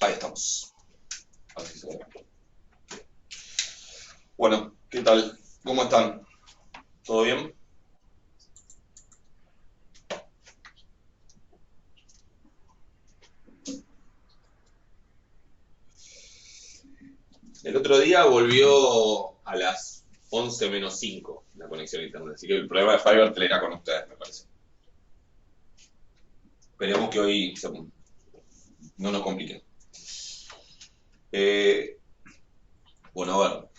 Ahí estamos. Así se ve. Bueno, ¿qué tal? ¿Cómo están? ¿Todo bien? El otro día volvió a las 11 menos 5 la conexión a internet, así que el problema de Fiverr era con ustedes, me parece. Esperemos que hoy no nos complique. Eh, bueno, a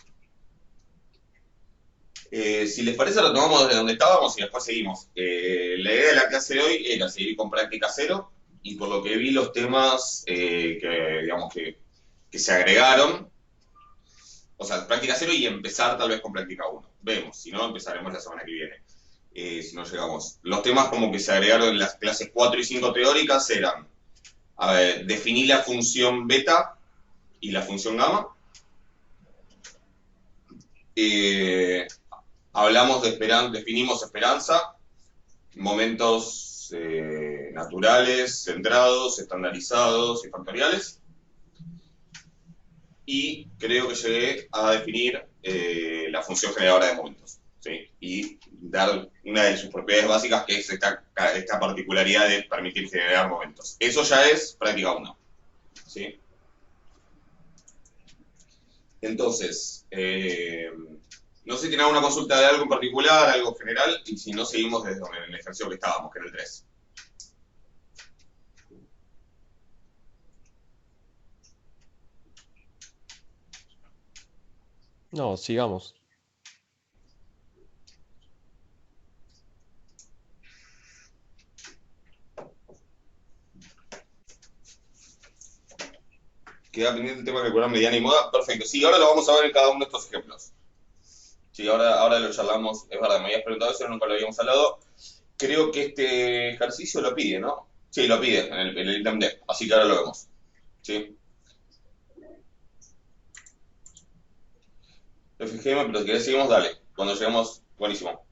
ver. Si les parece, retomamos desde donde estábamos y después seguimos. La idea de la clase de hoy era seguir con práctica cero y por lo que vi los temas digamos, que se agregaron, o sea, práctica cero y empezar tal vez con práctica uno. Vemos, si no, empezaremos la semana que viene. Si no llegamos. Los temas como que se agregaron en las clases 4 y 5 teóricas eran, a ver, definir la función beta y la función gamma. Hablamos de definimos esperanza, momentos naturales, centrados, estandarizados y factoriales. Y creo que llegué a definir la función generadora de momentos. ¿Sí? Y dar una de sus propiedades básicas, que es esta particularidad de permitir generar momentos. Eso ya es práctica 1. ¿Sí? Entonces, no sé si tiene alguna consulta de algo en particular, algo general, y si no, seguimos desde el ejercicio que estábamos, que era el 3. No, sigamos. Queda pendiente el tema de calcular mediana y moda. Perfecto. Sí, ahora lo vamos a ver en cada uno de estos ejemplos. Sí, ahora lo charlamos. Es verdad, me habías preguntado eso, nunca lo habíamos hablado. Creo que este ejercicio lo pide, ¿no? Sí, lo pide en el ítem D. Así que ahora lo vemos. Sí. FGM, pero si querés seguimos, dale. Cuando lleguemos, buenísimo.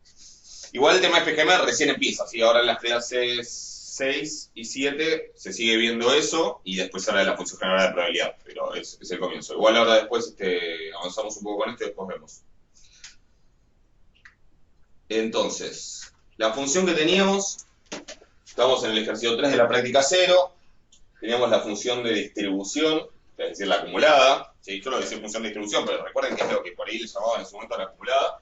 Igual el tema de FGM recién empieza, ¿sí? Ahora en las clases 6 y 7 se sigue viendo eso y después habla de la función general de probabilidad, pero es el comienzo. Igual ahora después avanzamos un poco con esto y después vemos. Entonces, la función que teníamos, estamos en el ejercicio 3 de la práctica cero, teníamos la función de distribución, es decir, la acumulada. ¿Sí? Yo lo decía función de distribución, pero recuerden que es lo que por ahí le llamaban en su momento la acumulada.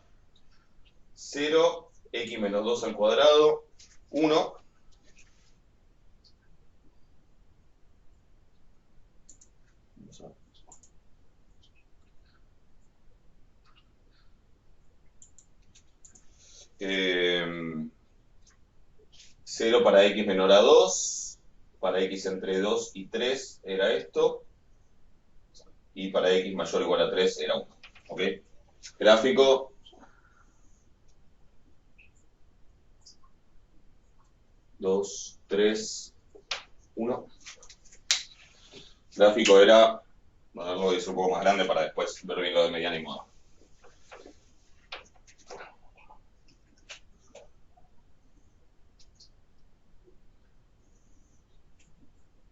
0, x menos 2 al cuadrado, 1. Eh, 0 para x menor a 2, para x entre 2 y 3 era esto, y para x mayor o igual a 3 era 1. ¿Ok? Gráfico. 2, 3, 1. Gráfico era, bueno, lo voy a hacer un poco más grande para después ver bien lo de mediana y moda.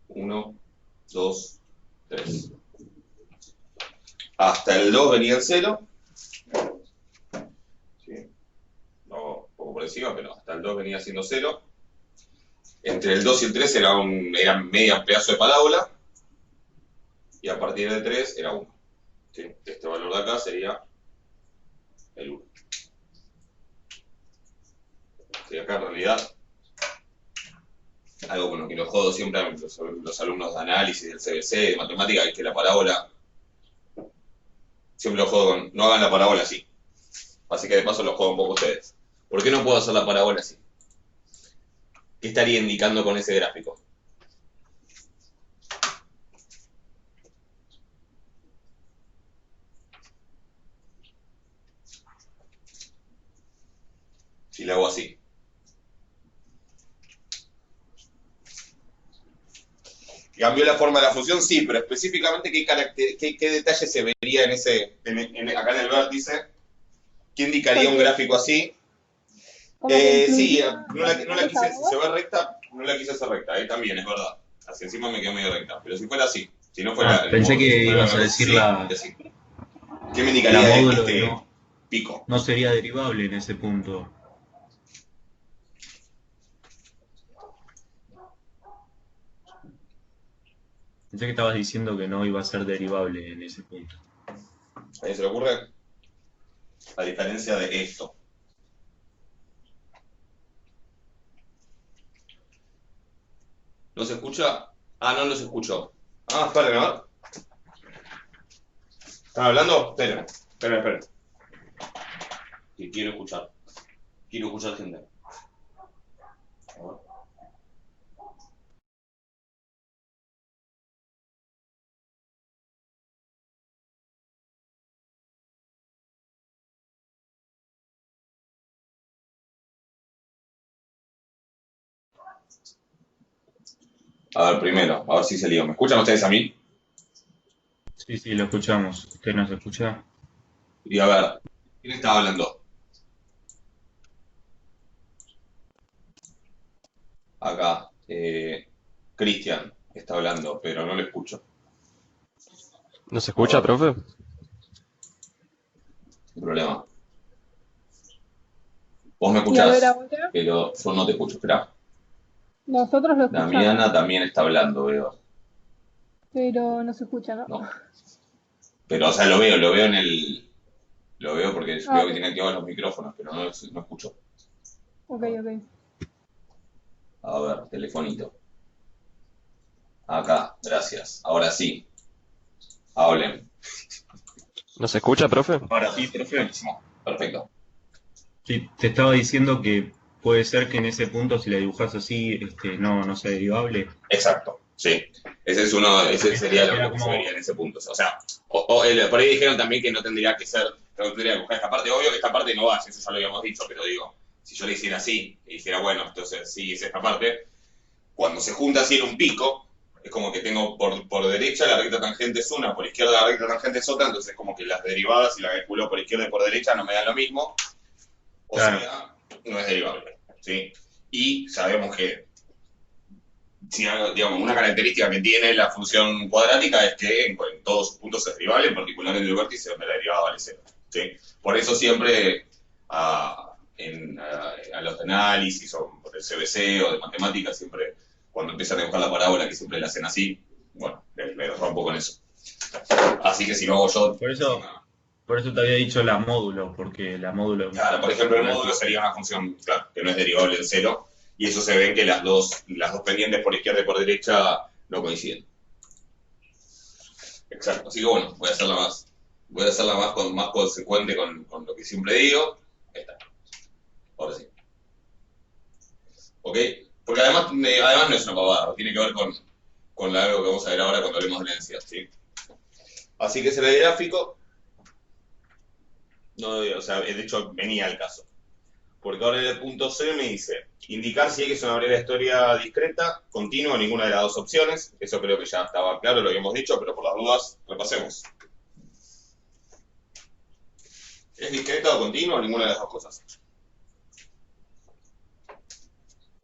Uno, 2, 3. Hasta el 2 venía en 0. ¿Sí? No, un poco por encima, pero hasta el 2 venía siendo 0. Entre el 2 y el 3 era media pedazo de parábola. Y a partir de 3 era 1. ¿Sí? Este valor de acá sería el 1. ¿Sí? Acá en realidad, algo con lo que los jodo siempre a los alumnos de análisis, del CBC, de matemática, es que la parábola, siempre los jodo con, no hagan la parábola así. Así que de paso los juego un poco ustedes. ¿Por qué no puedo hacer la parábola así? ¿Qué estaría indicando con ese gráfico? Si lo hago así. ¿Cambió la forma de la función? Sí, pero específicamente qué detalle se vería acá en el vértice. ¿Qué indicaría un Porque gráfico así? como que Sí, incluía no la los quise, si se sabores. ve recta, no la quise hacer recta, también es verdad. Así encima me quedó medio recta, pero si fuera así, Si no fuera el Pensé módulo, si que fuera ibas a decir sí, sí. ¿Qué me la indicaría módulo y este pico? no sería derivable en ese punto. Pensé que estabas diciendo que no iba a ser derivable en ese punto. ¿A alguien se le ocurre? A diferencia de esto. ¿No se escucha? Ah, no los escucho. Ah, esperen, a ver. ¿Están hablando? Esperen, esperen, esperen. Que quiero escuchar. Quiero escuchar gente. A ver. A ver, primero, a ver si se lío. ¿Me escuchan ustedes a mí? Sí, sí, lo escuchamos. ¿Usted nos escucha? Y a ver, ¿quién estaba hablando? Acá. Cristian está hablando, pero no lo escucho. ¿No se A escucha, ver, profe? sin problema. Vos me Y a ver escuchás, ahora, pero yo no te escucho. Espera. nosotros lo escuchamos, Damiana también está hablando, veo. pero no se escucha, ¿no? No. Pero, o sea, lo veo en el. Lo veo porque Ah, veo que ok, tiene activados los micrófonos, pero no, no escucho. ok, ok. A ver, telefonito. Acá, gracias. Ahora sí, hablen. ¿No se escucha, profe? Ahora sí, profe. Buenísimo. Perfecto. Sí, te estaba diciendo que puede ser que en ese punto, si la dibujas así, no sea derivable. Exacto. Sí. Ese es uno, ese sería Era lo que se vería como, en ese punto. O sea, por ahí dijeron también que no tendría que ser, que no tendría que buscar esta parte. Obvio que esta parte no va, eso ya lo habíamos dicho, pero digo, si yo le hiciera así, y dijera, bueno, entonces sí es esta parte, cuando se junta así en un pico, es como que tengo por derecha la recta tangente es una, por izquierda la recta tangente es otra, entonces como que las derivadas, si la calculo por izquierda y por derecha, no me dan lo mismo, o claro, sea, no es derivable, ¿sí? Y sabemos que, si, digamos, una característica que tiene la función cuadrática es que en todos sus puntos es derivable, en particular en el vértice donde la derivada vale cero, ¿sí? Por eso siempre a los de análisis o por el CBC o de matemáticas, siempre cuando empiezan a dibujar la parábola, que siempre la hacen así, bueno, me rompo con eso. Así que si lo hago yo, por eso, por eso te había dicho la módulo, porque la módulo es claro, por ejemplo, el módulo sería una función, claro, que no es derivable en cero, y eso se ve que las dos pendientes por izquierda y por derecha no coinciden. Exacto, así que bueno, voy a hacerla más consecuente con lo que siempre digo. Ahí está, ahora sí. ¿Ok? Porque además no es una pavada, tiene que ver con algo que vamos a ver ahora cuando hablemos de la densidad, ¿sí? Así que ese gráfico, no, o sea, de hecho venía al caso. Porque ahora en el punto C me dice, indicar si X es una variable historia discreta, continua, ninguna de las dos opciones. Eso creo que ya estaba claro, lo habíamos dicho, pero por las dudas, repasemos. ¿Es discreta o continua? Ninguna de las dos cosas.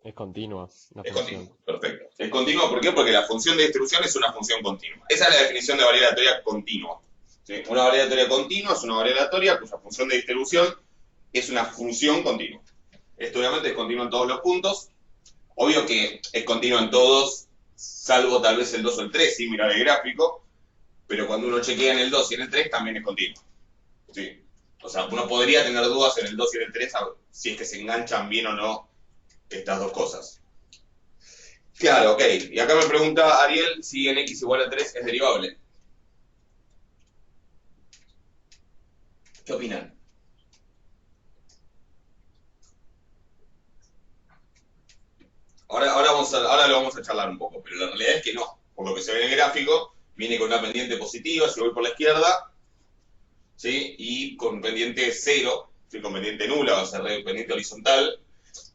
Es continua la Es función. continuo, perfecto. Es continuo, ¿por qué? Porque la función de distribución es una función continua. Esa es la definición de variable aleatoria continua. ¿Sí? Una variable aleatoria continua es una variable aleatoria cuya función de distribución es una función continua. Esto obviamente es continuo en todos los puntos. Obvio que es continuo en todos, salvo tal vez el 2 o el 3, sin mirar el gráfico, pero cuando uno chequea en el 2 y en el 3 también es continuo. ¿Sí? O sea, uno podría tener dudas en el 2 y en el 3 si es que se enganchan bien o no estas dos cosas. Claro, ok. Y acá me pregunta Ariel si en x igual a 3 es derivable. ¿Qué opinan? Ahora lo vamos a charlar un poco, pero la realidad es que no. Por lo que se ve en el gráfico, viene con una pendiente positiva si voy por la izquierda, ¿sí? Y con pendiente cero, ¿sí? Con pendiente nula, va a ser pendiente horizontal,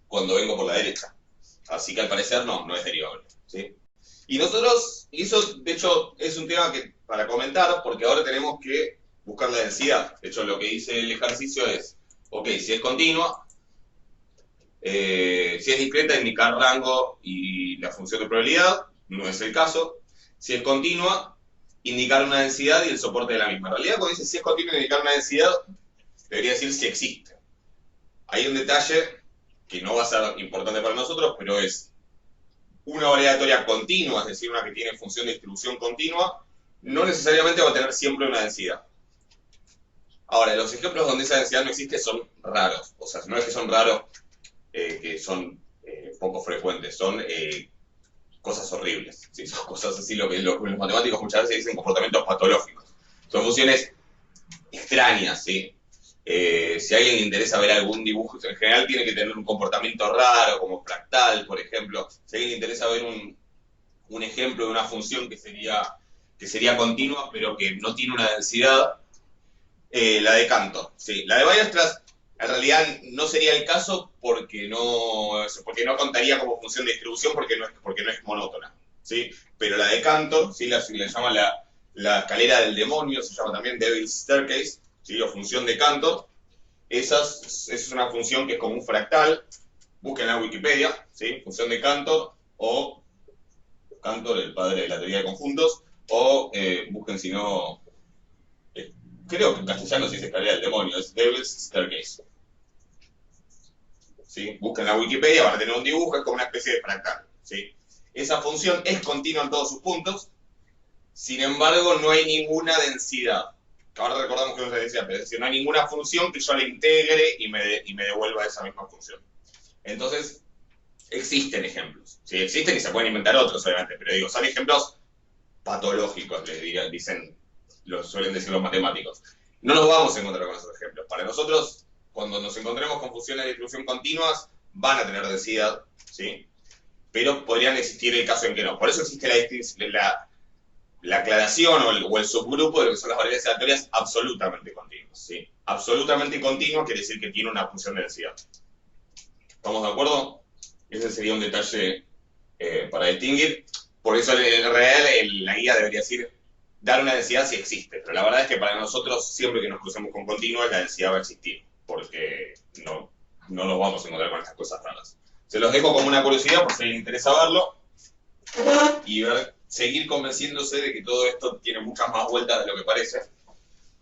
cuando vengo por la derecha. Así que al parecer no es derivable, ¿sí? Y nosotros, y eso de hecho es un tema que para comentar, porque ahora tenemos que buscar la densidad. De hecho, lo que dice el ejercicio es, ok, si es continua, si es discreta, indicar rango y la función de probabilidad, no es el caso. Si es continua, indicar una densidad y el soporte de la misma. En realidad, cuando dice si es continuo indicar una densidad, debería decir si existe. Hay un detalle que no va a ser importante para nosotros, pero es una variedad aleatoria continua, es decir, una que tiene función de distribución continua, no necesariamente va a tener siempre una densidad. Ahora, los ejemplos donde esa densidad no existe son raros. O sea, no es que son raros, que son poco frecuentes, son cosas horribles. ¿Sí? Son cosas así, lo que los matemáticos muchas veces dicen comportamientos patológicos. Son funciones extrañas, ¿sí? Si a alguien le interesa ver algún dibujo, en general tiene que tener un comportamiento raro, como fractal, por ejemplo. Si a alguien le interesa ver un ejemplo de una función que sería continua, pero que no tiene una densidad, la de Cantor. Sí. La de Weierstrass, en realidad no sería el caso porque no contaría como función de distribución porque no es monótona. ¿Sí? Pero la de Cantor, ¿sí? Le llama la escalera del demonio, se llama también Devil's Staircase, ¿sí? O función de Cantor. Esa es una función que es como un fractal. Busquen en Wikipedia, ¿sí? Función de Cantor, o Cantor, el padre de la teoría de conjuntos, o busquen si no, creo que en castellano se dice escalera del demonio, es Devil's Staircase. ¿Sí? Busquen en la Wikipedia, van a tener un dibujo, es como una especie de fractal. ¿Sí? Esa función es continua en todos sus puntos, sin embargo no hay ninguna densidad. Ahora recordamos que no es densidad, pero es decir, no hay ninguna función que yo la integre y me devuelva esa misma función. Entonces, existen ejemplos. ¿Sí? Existen y se pueden inventar otros, obviamente, pero digo, son ejemplos patológicos, suelen decir los matemáticos. No nos vamos a encontrar con esos ejemplos. Para nosotros, cuando nos encontremos con funciones de distribución continuas, van a tener densidad, ¿sí? Pero podrían existir el caso en que no. Por eso existe la aclaración o el subgrupo de lo que son las variedades aleatorias absolutamente continuas, ¿sí? Absolutamente continuo quiere decir que tiene una función de densidad. ¿Estamos de acuerdo? Ese sería un detalle para distinguir. Por eso en realidad la guía debería decir dar una densidad si existe, pero la verdad es que para nosotros siempre que nos crucemos con continuas la densidad va a existir, porque no nos vamos a encontrar con estas cosas raras. Se los dejo como una curiosidad por si les interesa verlo y seguir convenciéndose de que todo esto tiene muchas más vueltas de lo que parece,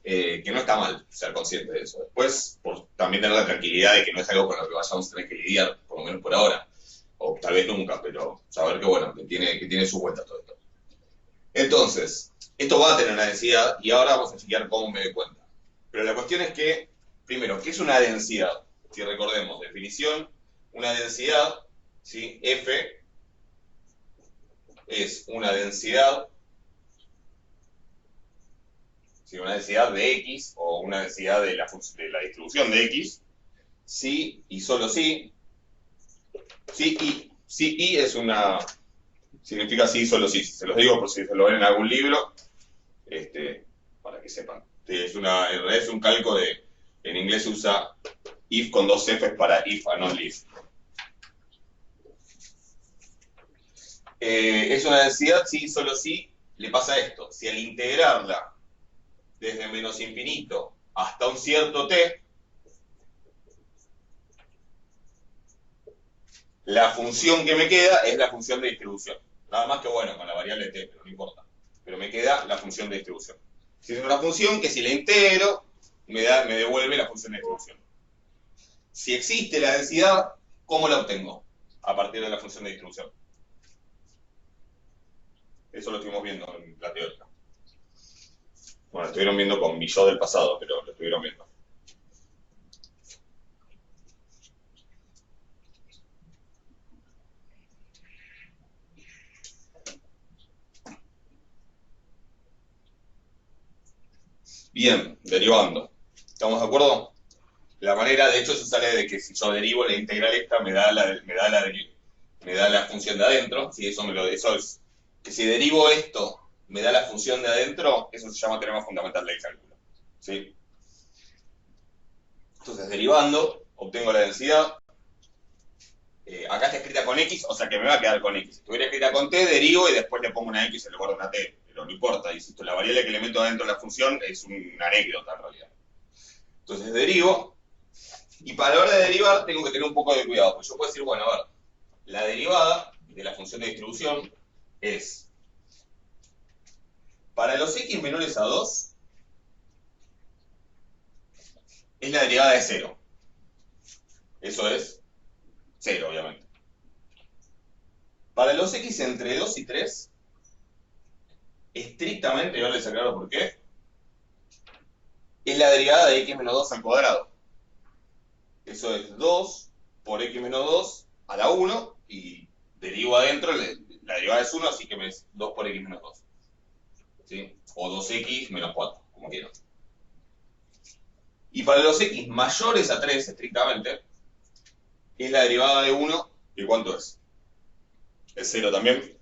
que no está mal ser consciente de eso. Después, por también tener la tranquilidad de que no es algo con lo que vayamos a tener que lidiar, por lo menos por ahora, o tal vez nunca, pero saber que bueno, que tiene sus vueltas todo esto. Entonces, esto va a tener una densidad y ahora vamos a chequear cómo me doy cuenta. Pero la cuestión es que, primero, ¿qué es una densidad? Si recordemos, definición, una densidad, ¿sí? F es una densidad, ¿sí? Una densidad de X o una densidad de la distribución de X, si y solo si, si y es una, significa sí y solo sí. Se los digo por si se lo ven en algún libro, para que sepan. En realidad es un calco en inglés se usa if con dos F's para if and only if. Es una densidad, sí, solo sí, le pasa esto. Si al integrarla desde menos infinito hasta un cierto t, la función que me queda es la función de distribución. Nada más que bueno, con la variable t, pero no importa. Pero me queda la función de distribución. Si es una función que si la integro, me devuelve la función de distribución. Si existe la densidad, ¿cómo la obtengo? A partir de la función de distribución. Eso lo estuvimos viendo en la teórica. Bueno, lo estuvieron viendo con mi yo del pasado, pero lo estuvieron viendo. Bien, derivando. ¿Estamos de acuerdo? La manera, de hecho, eso sale de que si yo derivo la integral esta, me da la función de adentro. ¿Sí? Eso es que si derivo esto, me da la función de adentro, eso se llama teorema fundamental del cálculo. ¿Sí? Entonces, derivando, obtengo la densidad. Acá está escrita con X, o sea que me va a quedar con X. Si estuviera escrita con T, derivo y después le pongo una X y le guardo una T. Pero no importa, insisto, la variable que le meto adentro de la función es una anécdota en realidad. Entonces derivo, y para la hora de derivar tengo que tener un poco de cuidado, porque yo puedo decir, bueno, a ver, la derivada de la función de distribución es Para los x menores a 2, es la derivada de 0. Eso es 0, obviamente. Para los x entre 2 y 3, estrictamente, y ahora les aclaro por qué, es la derivada de x menos 2 al cuadrado. Eso es 2 por x menos 2 a la 1, y derivo adentro, la derivada es 1, así que es 2 por x menos 2. ¿Sí? O 2x menos 4, como quieran. Y para los x mayores a 3, estrictamente, es la derivada de 1, ¿y cuánto es? Es 0 también.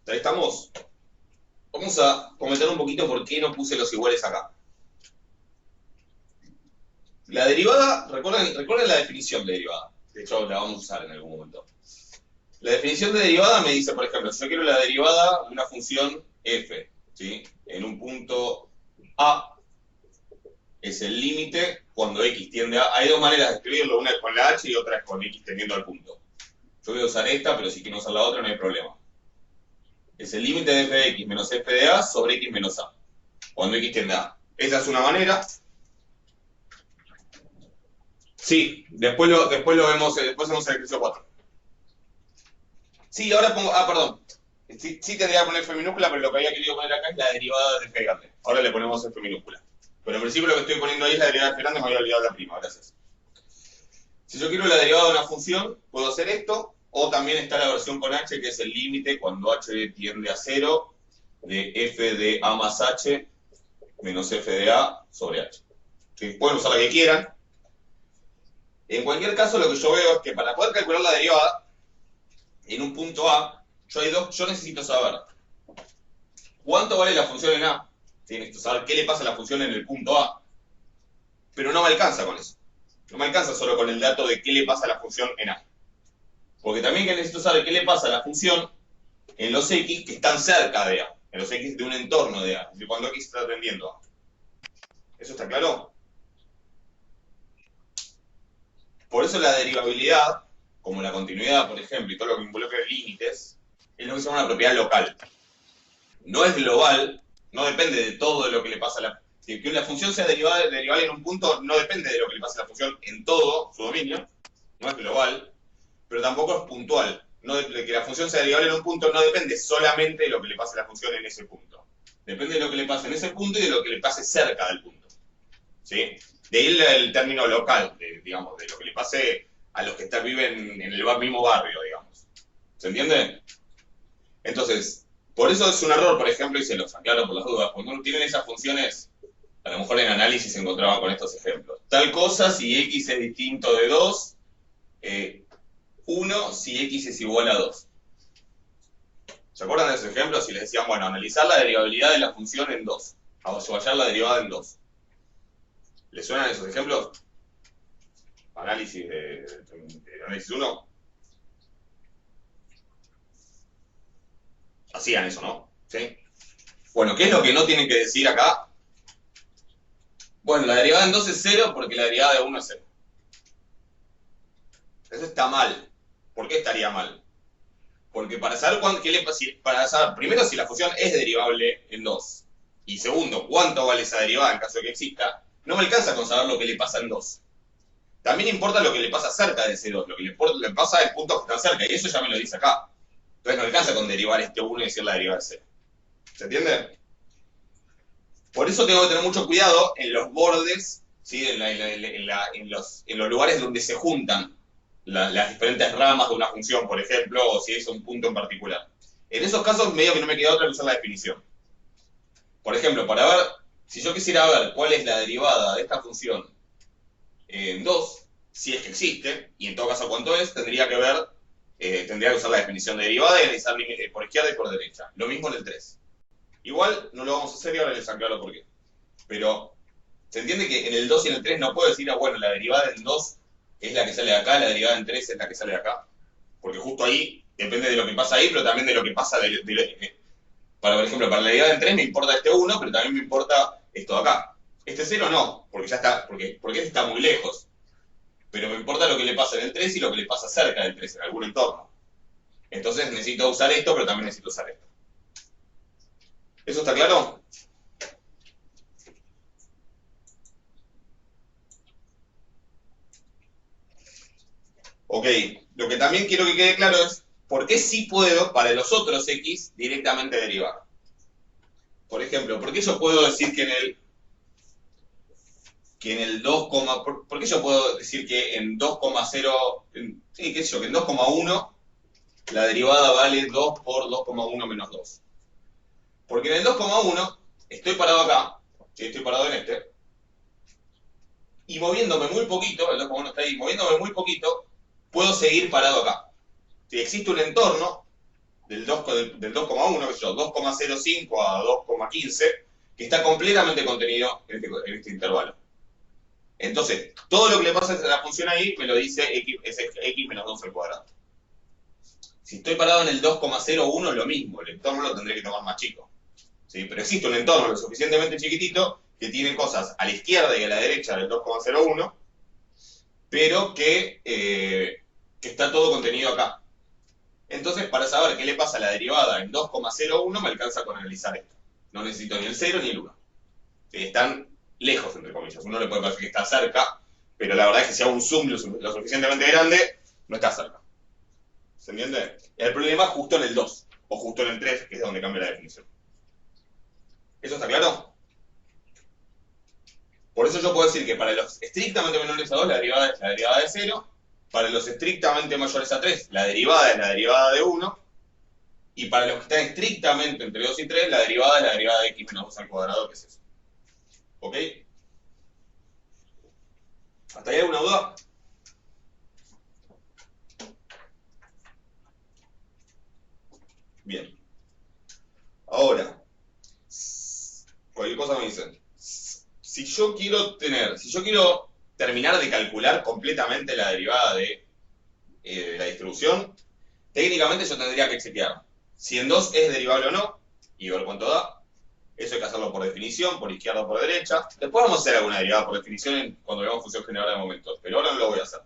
Ahí estamos. Vamos a comentar un poquito por qué no puse los iguales acá. La derivada, recuerden la definición de derivada. De hecho, la vamos a usar en algún momento. La definición de derivada me dice, por ejemplo, si yo quiero la derivada de una función f, ¿sí? En un punto A, es el límite cuando x tiende a... Hay dos maneras de escribirlo, una es con la h y otra es con x tendiendo al punto. Yo voy a usar esta, pero si quiero usar la otra no hay problema. Es el límite de f de x menos f de a sobre x menos a, cuando x tiende a. Esa es una manera. Sí, después lo vemos, después hacemos el ejercicio 4. Sí, ahora pongo... perdón. Sí tendría que poner f minúscula, pero lo que había querido poner acá es la derivada de f grande. Ahora le ponemos f minúscula. Pero en principio lo que estoy poniendo ahí es la derivada de f grande, me había olvidado la prima, gracias. Si yo quiero la derivada de una función, puedo hacer esto, o también está la versión con h, que es el límite cuando h tiende a 0, de f de a más h menos f de a sobre h. ¿Sí? Pueden usar la que quieran. En cualquier caso, lo que yo veo es que para poder calcular la derivada, en un punto A, yo necesito saber cuánto vale la función en A. ¿Sí? Necesito saber qué le pasa a la función en el punto A. Pero no me alcanza con eso. No me alcanza solo con el dato de qué le pasa a la función en A. Porque también que necesito saber qué le pasa a la función en los x que están cerca de A. En los x de un entorno de A. Es decir, cuando x está tendiendo a A. ¿Eso está claro? Por eso la derivabilidad, como la continuidad, por ejemplo, y todo lo que involucra límites, es lo que se llama una propiedad local. No es global, no depende de todo lo que le pasa a la... Que la función sea derivable en un punto no depende de lo que le pasa a la función en todo su dominio, no es global, pero tampoco es puntual. Que la función sea derivable en un punto no depende solamente de lo que le pase a la función en ese punto. Depende de lo que le pase en ese punto y de lo que le pase cerca del punto. ¿Sí? De ahí el término local, digamos, de lo que le pase a los que viven en el mismo barrio, digamos. ¿Se entiende? Entonces, por eso es un error, por ejemplo, y se los aclaro por las dudas, cuando uno tiene esas funciones, a lo mejor en análisis se encontraban con estos ejemplos. Tal cosa si x es distinto de 2, 1 si x es igual a 2. ¿Se acuerdan de esos ejemplos? Si les decían, bueno, analizar la derivabilidad de la función en 2, o hallar la derivada en 2. ¿Les suenan esos ejemplos? Análisis de análisis 1. Hacían eso, ¿no? ¿Sí? Bueno, ¿qué es lo que no tienen que decir acá? Bueno, la derivada en 2 es 0 porque la derivada de 1 es 0. Eso está mal. ¿Por qué estaría mal? Porque para saber primero si la función es derivable en 2, y segundo, cuánto vale esa derivada en caso de que exista, no me alcanza con saber lo que le pasa en 2. También importa lo que le pasa cerca de ese 2, lo que le pasa en puntos que están cerca, y eso ya me lo dice acá. Entonces no alcanza con derivar este 1 y decir la derivada de 0. ¿Se entiende? Por eso tengo que tener mucho cuidado en los bordes, ¿sí? en los lugares donde se juntan las diferentes ramas de una función, por ejemplo, o si es un punto en particular. En esos casos, medio que no me queda otra que usar la definición. Por ejemplo, si yo quisiera ver cuál es la derivada de esta función en 2, si es que existe, y en todo caso cuánto es, tendría que usar la definición de derivada y analizar por izquierda y por derecha. Lo mismo en el 3. Igual no lo vamos a hacer y ahora les aclaro por qué. Pero se entiende que en el 2 y en el 3 no puedo decir, bueno, la derivada en 2 es la que sale de acá, la derivada en 3 es la que sale de acá. Porque justo ahí depende de lo que pasa ahí, pero también de lo que pasa por ejemplo, para la derivada en 3 me importa este 1, pero también me importa esto de acá. Este 0 no, porque ya está, porque este está muy lejos. Pero me importa lo que le pasa en el 3 y lo que le pasa cerca del 3, en algún entorno. Entonces necesito usar esto, pero también necesito usar esto. ¿Eso está claro? Ok, lo que también quiero que quede claro es por qué sí puedo, para los otros x, directamente derivar. Por ejemplo, ¿por qué yo puedo decir que en el 2, ¿por qué yo puedo decir que en 2,0, sí, qué sé yo, que en 2,1 la derivada vale 2 por 2,1 menos 2? Porque en el 2,1 estoy parado acá, ¿sí? Estoy parado en este, y moviéndome muy poquito, el 2,1 está ahí, moviéndome muy poquito, puedo seguir parado acá. Si existe un entorno del 2,1, que es 2,05 a 2,15, que está completamente contenido en este intervalo. Entonces, todo lo que le pasa a la función ahí me lo dice x menos 2 al cuadrado. Si estoy parado en el 2,01, lo mismo, el entorno lo tendré que tomar más chico. ¿Sí? Pero existe un entorno lo suficientemente chiquitito que tiene cosas a la izquierda y a la derecha del 2,01, pero que está todo contenido acá. Entonces, para saber qué le pasa a la derivada en 2,01, me alcanza con analizar esto. No necesito ni el 0 ni el 1. ¿Sí? Están lejos, entre comillas. Uno le puede parecer que está cerca, pero la verdad es que si hago un zoom lo suficientemente grande, no está cerca. ¿Se entiende? El problema es justo en el 2, o justo en el 3, que es donde cambia la definición. ¿Eso está claro? Por eso yo puedo decir que para los estrictamente menores a 2, la derivada es la derivada de 0. Para los estrictamente mayores a 3, la derivada es la derivada de 1. Y para los que están estrictamente entre 2 y 3, la derivada es la derivada de x menos 2 al cuadrado, que es eso. ¿Ok? ¿Hasta ahí alguna duda? Bien. Ahora, cualquier cosa me dicen. Si yo quiero terminar de calcular completamente la derivada de la distribución, técnicamente yo tendría que chequear si en 2 es derivable o no, y ver cuánto da. Eso hay que hacerlo por definición, por izquierda o por derecha. Después vamos a hacer alguna derivada por definición cuando veamos función generadora de momentos, pero ahora no lo voy a hacer.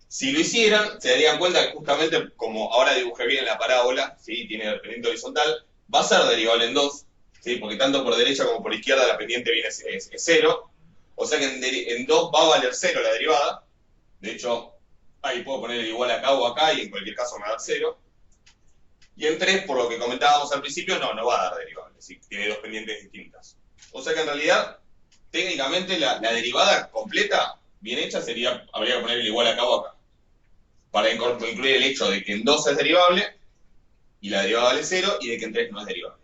Si lo hicieran, se darían cuenta que justamente, como ahora dibujé bien la parábola, ¿sí? Tiene pendiente horizontal, va a ser derivable en 2, ¿sí? Porque tanto por derecha como por izquierda la pendiente viene es 0. O sea que en 2 va a valer 0 la derivada. De hecho, ahí puedo poner el igual acá o acá y en cualquier caso me va a dar 0. Y en 3, por lo que comentábamos al principio, no va a dar derivable, ¿sí? Tiene dos pendientes distintas. O sea que en realidad, técnicamente la derivada completa, bien hecha, habría que poner el igual acá o acá. Para incluir el hecho de que en 2 es derivable y la derivada vale 0 y de que en 3 no es derivable.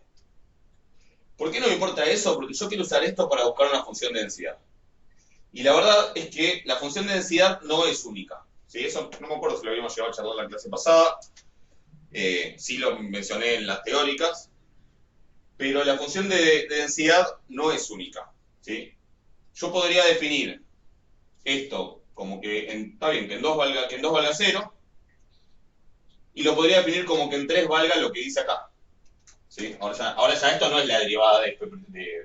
¿Por qué no me importa eso? Porque yo quiero usar esto para buscar una función de densidad. Y la verdad es que la función de densidad no es única. ¿Sí? Eso no me acuerdo si lo habíamos llevado a charlar en la clase pasada. Sí lo mencioné en las teóricas. Pero la función de densidad no es única. ¿Sí? Yo podría definir esto como que, está bien, que en 2 valga 0, y lo podría definir como que en 3 valga lo que dice acá. ¿Sí? Ahora ya esto no es la derivada de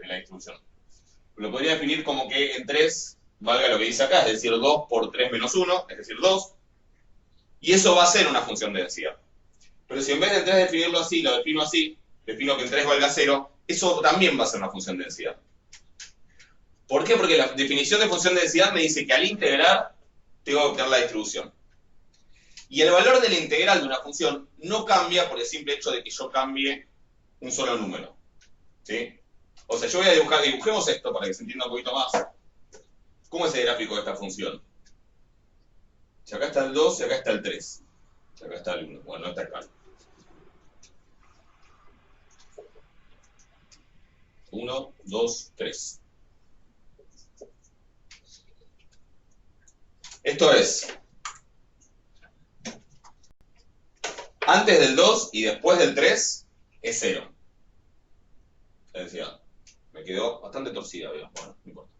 la distribución. Lo podría definir como que en 3 valga lo que dice acá, es decir, 2 por 3 menos 1, es decir, 2. Y eso va a ser una función de densidad. Pero si en vez de en 3 definirlo así, lo defino así, defino que en 3 valga 0, eso también va a ser una función de densidad. ¿Por qué? Porque la definición de función de densidad me dice que al integrar tengo que obtener la distribución. Y el valor de la integral de una función no cambia por el simple hecho de que yo cambie un solo número. ¿Sí? O sea, yo voy a dibujemos esto para que se entienda un poquito más. ¿Cómo es el gráfico de esta función? Si acá está el 2 y acá está el 3. Si acá está el 1. Bueno, no está acá. 1, 2, 3. Esto es antes del 2 y después del 3 es 0. Es decir, me quedó bastante torcida, ¿veo? Bueno, no importa.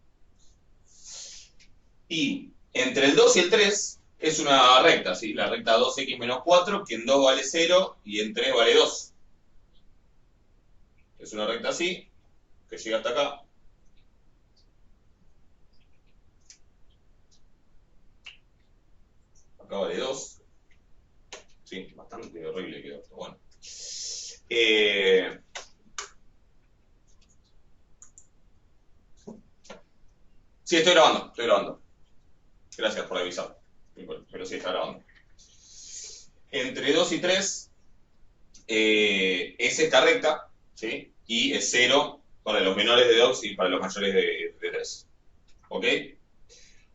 Y entre el 2 y el 3 es una recta, ¿sí? La recta 2x menos 4, que en 2 vale 0 y en 3 vale 2. Es una recta así, que llega hasta acá. Acá vale 2. Sí, bastante horrible quedó, pero bueno. Sí, estoy grabando. Gracias por avisar. Pero sí, está grabando. Entre 2 y 3, S está recta, ¿sí? Y es 0 para los menores de 2 y para los mayores de 3. ¿Ok?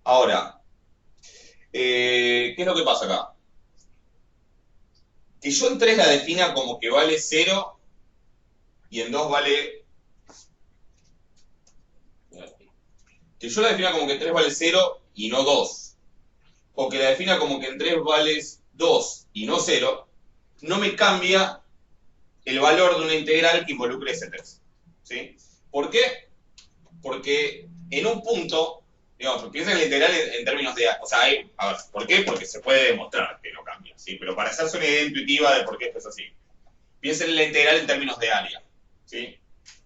Ahora, ¿qué es lo que pasa acá? Que yo en 3 la defina como que vale 0 y en 2 vale... Que yo la defina como que en 3 vale 0 y no 2. O que la defina como que en 3 vale 2 y no 0, no me cambia el valor de una integral que involucre ese 3. ¿Sí? ¿Por qué? Porque en un punto, digamos, piensa en la integral en términos de... O sea, a ver, ¿por qué? Porque se puede demostrar que no cambia, ¿sí? Pero para hacerse una idea intuitiva de por qué esto es así, piensen en la integral en términos de área, ¿sí?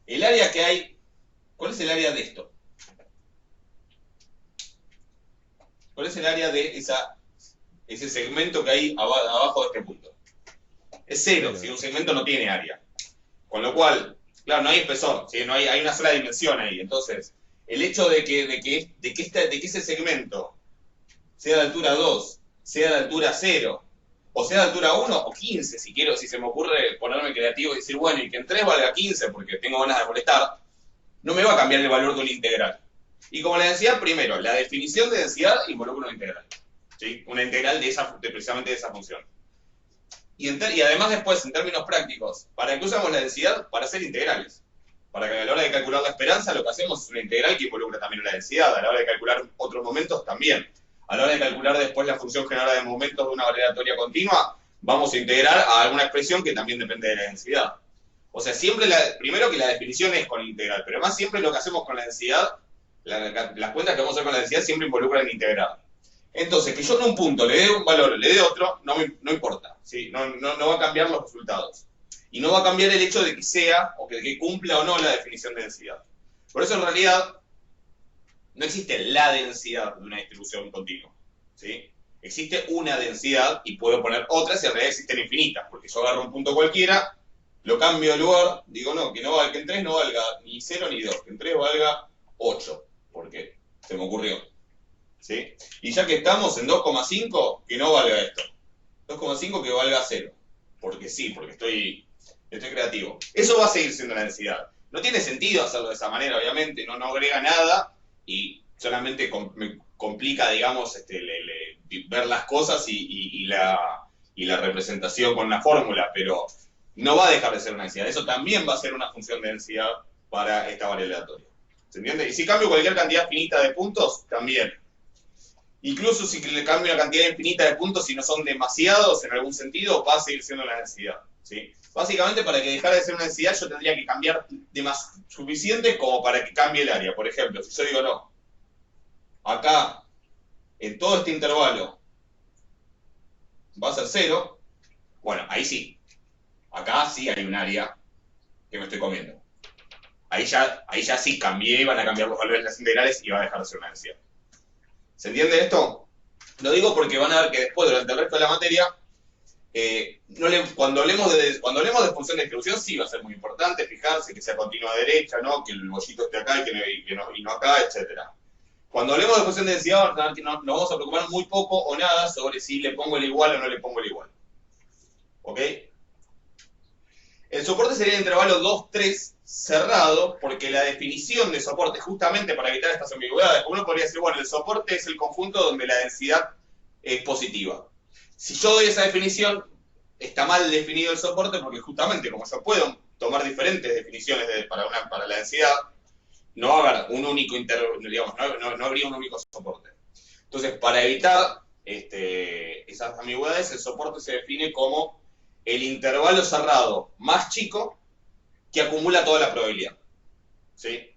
El área que hay... ¿Cuál es el área de esto? ¿Cuál es el área de ese segmento que hay abajo de este punto? Es 0, si un segmento no tiene área. Con lo cual, claro, no hay espesor, ¿sí? No hay una sola dimensión ahí. Entonces, el hecho de que ese segmento sea de altura 2, sea de altura 0, o sea de altura 1 o 15, si quiero, si se me ocurre ponerme creativo y decir, bueno, y que en 3 valga 15 porque tengo ganas de molestar, no me va a cambiar el valor de una integral. Y como la densidad, primero, la definición de densidad involucra una integral, ¿sí? Una integral precisamente de esa función. Y además después, en términos prácticos, ¿para qué usamos la densidad? Para hacer integrales. Para que a la hora de calcular la esperanza, lo que hacemos es una integral que involucra también la densidad. A la hora de calcular otros momentos, también. A la hora de calcular después la función generadora de momentos de una variable aleatoria continua, vamos a integrar a alguna expresión que también depende de la densidad. O sea, siempre, primero que la definición es con integral, pero además siempre lo que hacemos con la densidad, las cuentas que vamos a hacer con la densidad siempre involucran integral. Entonces, que yo en un punto le dé un valor o le dé otro, no importa, ¿sí? No va a cambiar los resultados. Y no va a cambiar el hecho de que sea, o que cumpla o no la definición de densidad. Por eso, en realidad, no existe la densidad de una distribución continua, ¿sí? Existe una densidad y puedo poner otras y en realidad existen infinitas, porque yo agarro un punto cualquiera, lo cambio de lugar, digo, no, que en 3 no valga ni 0 ni 2, que en 3 valga 8, porque se me ocurrió. ¿Sí? Y ya que estamos en 2,5, que no valga esto. 2,5 que valga 0. Porque sí, porque estoy creativo. Eso va a seguir siendo la densidad. No tiene sentido hacerlo de esa manera, obviamente. No agrega nada y solamente me complica, digamos, ver las cosas y la representación con una fórmula, pero no va a dejar de ser una densidad. Eso también va a ser una función de densidad para esta variable aleatoria. ¿Se entiende? Y si cambio cualquier cantidad finita de puntos, también. Incluso si le cambio una cantidad infinita de puntos, si no son demasiados en algún sentido, va a seguir siendo la densidad, ¿sí? Básicamente, para que dejara de ser una densidad, yo tendría que cambiar suficiente como para que cambie el área. Por ejemplo, si yo digo, no, acá, en todo este intervalo, va a ser 0, bueno, ahí sí. Acá sí hay un área que me estoy comiendo. Ahí ya sí cambié, van a cambiar los valores de las integrales y va a dejar de ser una densidad. ¿Se entiende esto? Lo digo porque van a ver que después, durante el resto de la materia, cuando hablemos de función de distribución, sí va a ser muy importante fijarse que sea continua derecha, ¿no? Que el bollito esté acá y no acá, etc. Cuando hablemos de función de densidad, van a ver que nos vamos a preocupar muy poco o nada sobre si le pongo el igual o no le pongo el igual. ¿Ok? El soporte sería el intervalo 2, 3 cerrado, porque la definición de soporte, justamente para evitar estas ambigüedades, uno podría decir, bueno, el soporte es el conjunto donde la densidad es positiva. Si yo doy esa definición, está mal definido el soporte, porque justamente como yo puedo tomar diferentes definiciones para la densidad, no va a haber un único digamos, no habría un único soporte. Entonces, para evitar esas ambigüedades, el soporte se define como el intervalo cerrado más chico que acumula toda la probabilidad, ¿sí?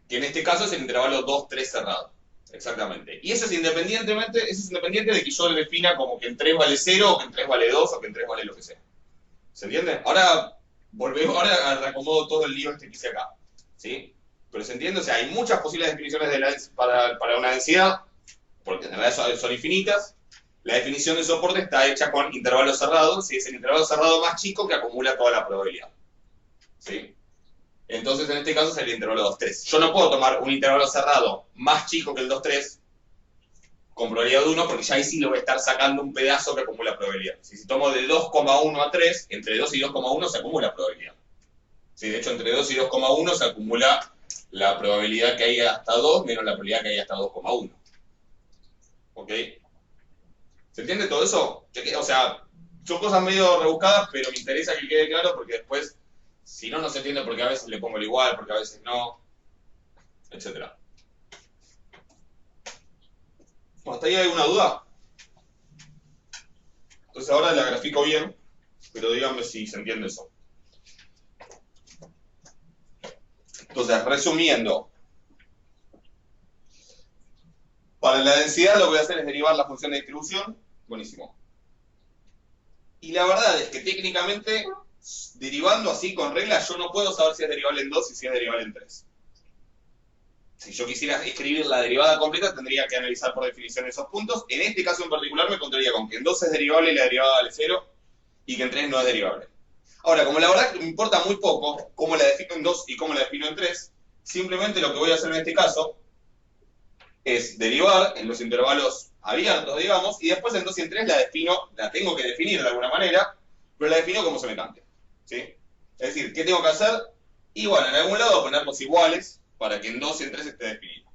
Que en este caso es el intervalo 2, 3 cerrado, exactamente. Y eso es independiente de que yo lo defina como que en 3 vale 0, o que en 3 vale 2, o que en 3 vale lo que sea. ¿Se entiende? Ahora reacomodo todo el lío que hice acá, ¿sí? Pero ¿se entiende? O sea, hay muchas posibles definiciones para una densidad, porque en realidad son infinitas, La definición de soporte está hecha con intervalo cerrado, si es el intervalo cerrado más chico que acumula toda la probabilidad. ¿Sí? Entonces, en este caso es el intervalo 2,3. Yo no puedo tomar un intervalo cerrado más chico que el 2,3 con probabilidad de 1, porque ya ahí sí lo voy a estar sacando un pedazo que acumula probabilidad. Si tomo de 2,1 a 3, entre 2 y 2,1 se acumula probabilidad. Sí, de hecho, entre 2 y 2,1 se acumula la probabilidad que hay hasta 2 menos la probabilidad que hay hasta 2,1. ¿Ok? ¿Se entiende todo eso? O sea, son cosas medio rebuscadas, pero me interesa que quede claro porque después, si no, no se entiende porque a veces le pongo el igual, porque a veces no, etc. Bueno, ¿hasta ahí hay alguna duda? Entonces ahora la grafico bien, pero díganme si se entiende eso. Entonces, resumiendo, para la densidad lo que voy a hacer es derivar la función de distribución. Buenísimo. Y la verdad es que técnicamente, derivando así con reglas, yo no puedo saber si es derivable en 2 y si es derivable en 3. Si yo quisiera escribir la derivada completa, tendría que analizar por definición esos puntos. En este caso en particular me encontraría con que en 2 es derivable y la derivada vale 0, y que en 3 no es derivable. Ahora, como la verdad que me importa muy poco cómo la defino en 2 y cómo la defino en 3, simplemente lo que voy a hacer en este caso es derivar en los intervalos abiertos, digamos, y después en 2 y en 3 la defino, la tengo que definir de alguna manera, pero la defino como se me cante. ¿Sí? Es decir, ¿qué tengo que hacer? Y bueno, en algún lado ponerlos iguales para que en 2 y en 3 esté definido.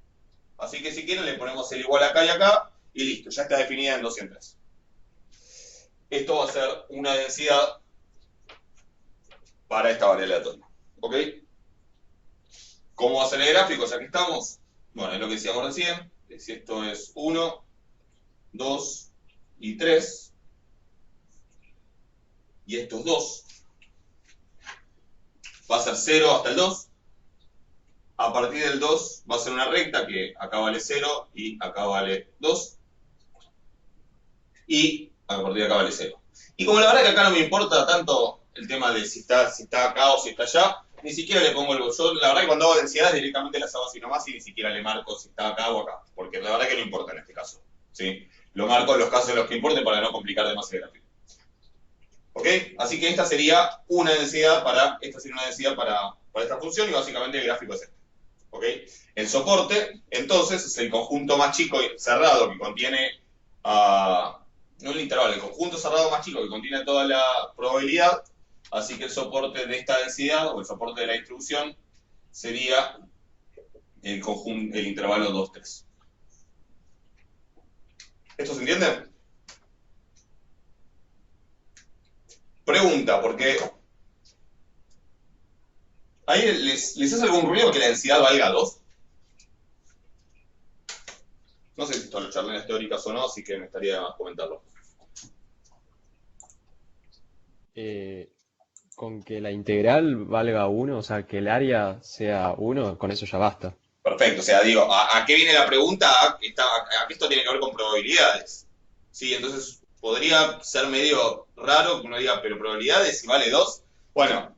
Así que si quieren le ponemos el igual acá y acá, y listo, ya está definida en 2 y en 3. Esto va a ser una densidad para esta variable aleatoria. ¿Ok? ¿Cómo va a ser el gráfico? Ya que estamos. Bueno, es lo que decíamos recién. Si esto es 1, 2 y 3, y esto es 2, va a ser 0 hasta el 2. A partir del 2 va a ser una recta que acá vale 0 y acá vale 2. Y a partir de acá vale 0. Y como la verdad que acá no me importa tanto el tema de si está acá o si está allá, ni siquiera le pongo el... Yo la verdad que cuando hago densidades directamente las hago así nomás y ni siquiera le marco si está acá o acá. Porque la verdad que no importa en este caso. ¿Sí? Lo marco en los casos en los que importe para no complicar demasiado el gráfico. ¿Ok? Así que esta sería una densidad para esta función y básicamente el gráfico es este. ¿Ok? El soporte, entonces, es el conjunto más chico y cerrado que contiene... no el intervalo, el conjunto cerrado más chico que contiene toda la probabilidad, así que el soporte de esta densidad, o el soporte de la distribución, sería el intervalo 2, 3. ¿Esto se entiende? Pregunta, porque ¿ahí les hace algún ruido que la densidad valga 2? No sé si esto lo charlé en las teóricas o no, así que me estaría comentarlo. Con que la integral valga 1, o sea, que el área sea 1, con eso ya basta. Perfecto, o sea, digo, ¿a qué viene la pregunta? ¿A que esto tiene que ver con probabilidades? Sí, entonces podría ser medio raro que uno diga, pero probabilidades si vale 2. Bueno,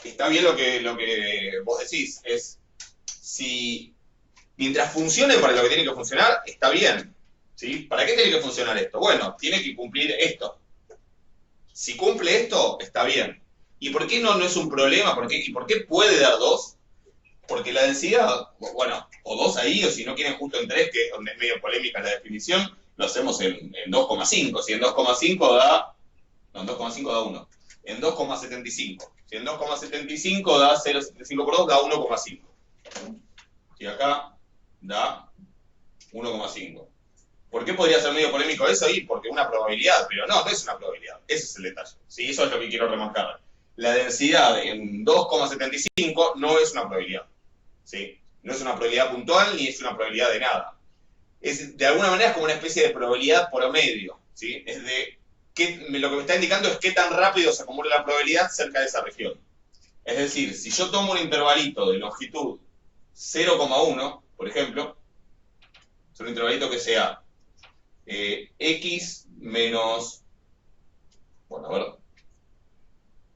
está bien lo que vos decís, es si mientras funcione para lo que tiene que funcionar, está bien. ¿Sí? ¿Para qué tiene que funcionar esto? Bueno, tiene que cumplir esto. Si cumple esto, está bien. ¿Y por qué no es un problema? ¿Y por qué puede dar 2? Porque la densidad, bueno, o 2 ahí, o si no quieren justo en 3, que es donde es medio polémica la definición, lo hacemos en 2,5. Si en 2,5 da... No, en 2,5 da 1. En 2,75. Si en 2,75 da 0,75 por 2, da 1,5. Y acá da 1,5. ¿Por qué podría ser medio polémico eso ahí? Porque una probabilidad, pero no es una probabilidad. Ese es el detalle. ¿Sí? Eso es lo que quiero remarcar. La densidad en 2,75 no es una probabilidad. ¿Sí? No es una probabilidad puntual ni es una probabilidad de nada. De alguna manera es como una especie de probabilidad promedio. ¿Sí? Es lo que me está indicando es qué tan rápido se acumula la probabilidad cerca de esa región. Es decir, si yo tomo un intervalito de longitud 0,1, por ejemplo, es un intervalito que sea x menos, bueno, a ver,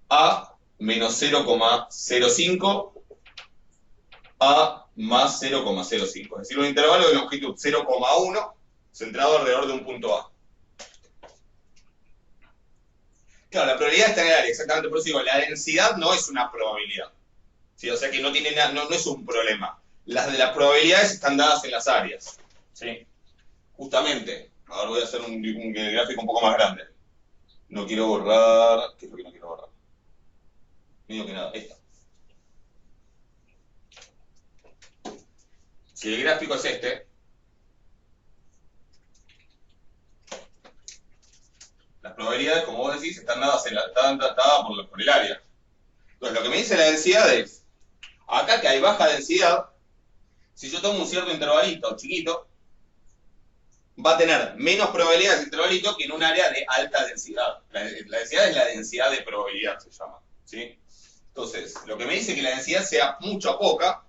a menos 0,05 a más 0,05. Es decir, un intervalo de longitud 0,1 centrado alrededor de un punto A. Claro, la probabilidad está en el área, exactamente, por eso digo, la densidad no es una probabilidad. ¿Sí? O sea que no, tiene no es un problema. Las de las probabilidades están dadas en las áreas. ¿Sí? Justamente, ahora voy a hacer un gráfico un poco más grande. No quiero borrar. ¿Qué es lo que no quiero borrar? No digo que nada, esta. Si el gráfico es este, las probabilidades, como vos decís, están dadas, están dadas por el área. Entonces, lo que me dice la densidad es, acá que hay baja densidad, si yo tomo un cierto intervalito chiquito, va a tener menos probabilidad ese intervalito que en un área de alta densidad. La densidad es la densidad de probabilidad, se llama. ¿Sí? Entonces, lo que me dice que la densidad sea mucha o poca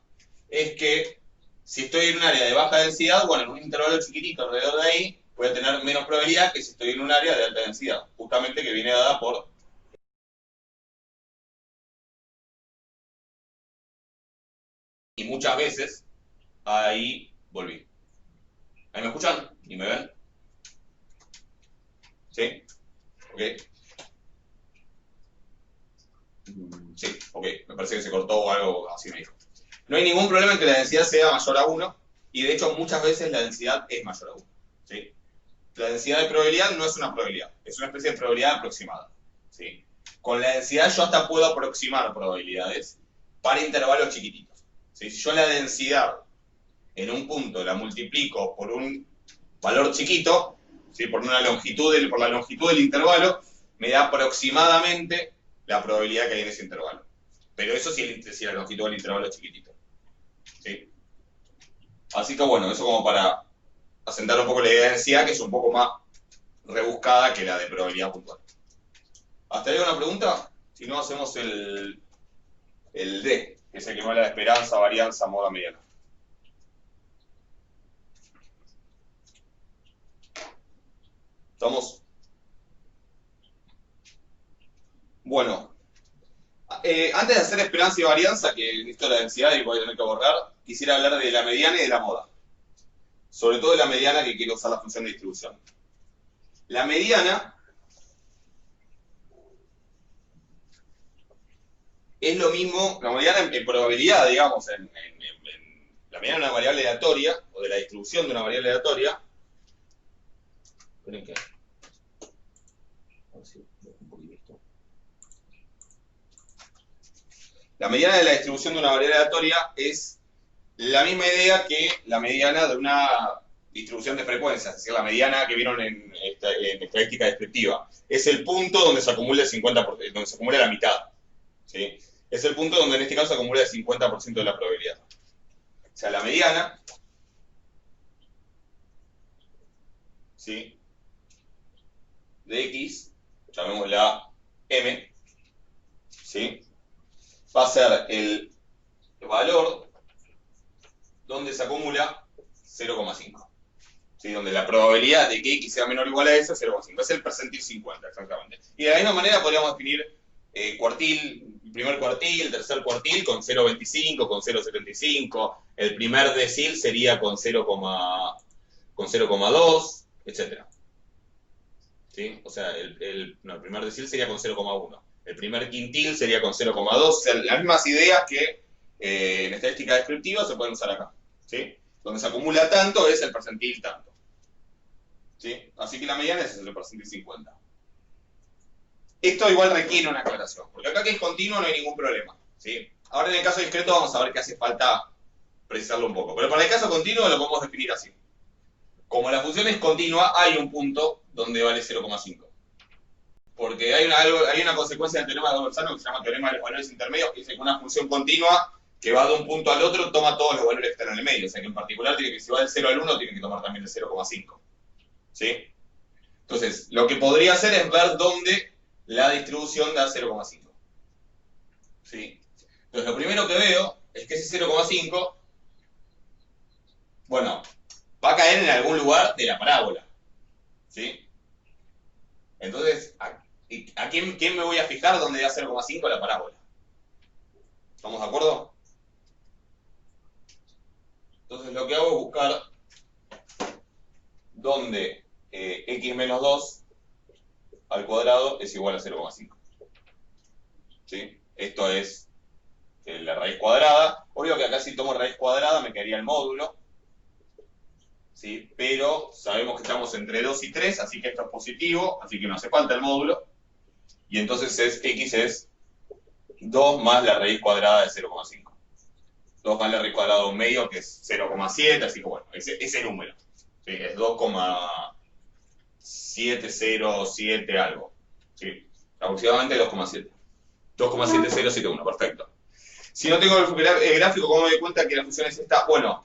es que si estoy en un área de baja densidad, bueno, en un intervalo chiquitito alrededor de ahí, voy a tener menos probabilidad que si estoy en un área de alta densidad, justamente que viene dada por... Y muchas veces, ahí volví. ¿Ahí me escuchan? ¿Y me ven? ¿Sí? ¿Ok? Sí, ok. Me parece que se cortó o algo así me dijo. No hay ningún problema en que la densidad sea mayor a 1, y de hecho muchas veces la densidad es mayor a 1. ¿Sí? La densidad de probabilidad no es una probabilidad, es una especie de probabilidad aproximada. ¿Sí? Con la densidad yo hasta puedo aproximar probabilidades para intervalos chiquititos. ¿Sí? Si yo la densidad en un punto la multiplico por un valor chiquito, ¿sí? por la longitud del intervalo, me da aproximadamente la probabilidad que hay en ese intervalo. Pero eso si la longitud del intervalo es chiquitito. ¿Sí? Así que bueno, eso como para asentar un poco la idea de densidad, que es un poco más rebuscada que la de probabilidad puntual. ¿Hasta ahí una pregunta? Si no, hacemos el D, que es el que me habla de esperanza, varianza, moda mediana. ¿Estamos? Bueno, antes de hacer esperanza y varianza, que listo la densidad y voy a tener que borrar, quisiera hablar de la mediana y de la moda. Sobre todo de la mediana, que quiero usar la función de distribución. La mediana es lo mismo, la mediana en probabilidad, digamos, la mediana de una variable aleatoria, o de la distribución de una variable aleatoria. Esperen que... A ver si dejo un poquito esto. La mediana de la distribución de una variable aleatoria es la misma idea que la mediana de una distribución de frecuencias, es decir, la mediana que vieron en estadística descriptiva. Es el punto donde se acumula el 50%, donde se acumula la mitad. ¿Sí? Es el punto donde en este caso se acumula el 50% de la probabilidad. O sea, la mediana, ¿sí? De X, llamémosla M, ¿sí? Va a ser el valor donde se acumula 0,5. ¿Sí? Donde la probabilidad de que X sea menor o igual a eso es 0,5. Es el percentil 50, exactamente. Y de la misma manera podríamos definir cuartil, primer cuartil, tercer cuartil con 0,25, con 0,75. El primer decil sería con 0,2, etc. ¿Sí? O sea, el primer decil sería con 0,1. El primer quintil sería con 0,2. O sea, las mismas ideas que en estadística descriptiva se pueden usar acá. ¿Sí? Donde se acumula tanto es el percentil tanto. ¿Sí? Así que la mediana es el percentil 50. Esto igual requiere una aclaración, porque acá que es continuo no hay ningún problema. ¿Sí? Ahora en el caso discreto vamos a ver que hace falta precisarlo un poco. Pero para el caso continuo lo podemos definir así. Como la función es continua, hay un punto donde vale 0,5. Porque hay una consecuencia del teorema de Bolzano que se llama teorema de los valores intermedios, que dice que una función continua que va de un punto al otro toma todos los valores que están en el medio. O sea que en particular tiene que, si va del 0 al 1, tiene que tomar también el 0,5. ¿Sí? Entonces, lo que podría hacer es ver dónde la distribución da 0,5. ¿Sí? Entonces, lo primero que veo es que ese 0,5, bueno, va a caer en algún lugar de la parábola. ¿Sí? Entonces, ¿a quién me voy a fijar donde da 0,5 la parábola? ¿Estamos de acuerdo? Entonces, lo que hago es buscar dónde x menos 2 al cuadrado es igual a 0,5. ¿Sí? Esto es la raíz cuadrada. Obvio que acá si tomo raíz cuadrada me quedaría el módulo. ¿Sí? Pero sabemos que estamos entre 2 y 3, así que esto es positivo, así que no hace falta el módulo. Y entonces x es 2 más la raíz cuadrada de 0,5. 2 más la raíz cuadrada de un medio, que es 0,7, así que bueno, ese número. ¿Sí? Es 2,707 algo. ¿Sí? Aproximadamente 2,7. 2,7071, perfecto. Si no tengo el gráfico, ¿cómo me doy cuenta que la función es esta? Bueno,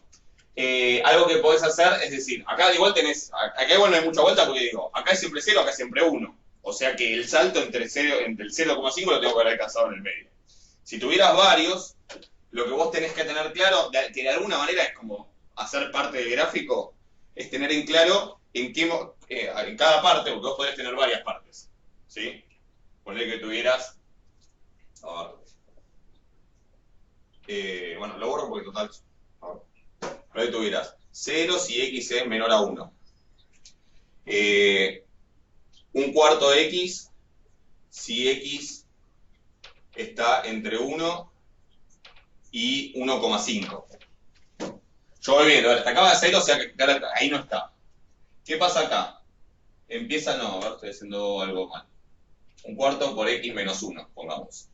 algo que podés hacer es decir, acá igual tenés, acá igual no hay mucha vuelta porque digo, acá es siempre 0, acá es siempre 1. O sea que el salto entre el 0,5 lo tengo que haber alcanzado en el medio. Si tuvieras varios, lo que vos tenés que tener claro, que de alguna manera es como hacer parte del gráfico, es tener en claro en cada parte, porque vos podés tener varias partes. ¿Sí? Poner que tuvieras... A ver. Bueno, lo borro porque total... A ver. Pero ahí tuvieras 0 si x es menor a 1. Un cuarto de x si x está entre 1 y 1,5. Yo voy viendo, hasta acá va a 0, o sea que ahí no está. ¿Qué pasa acá? Empieza, no, a ver, estoy haciendo algo mal. Un cuarto por x menos 1, pongamos.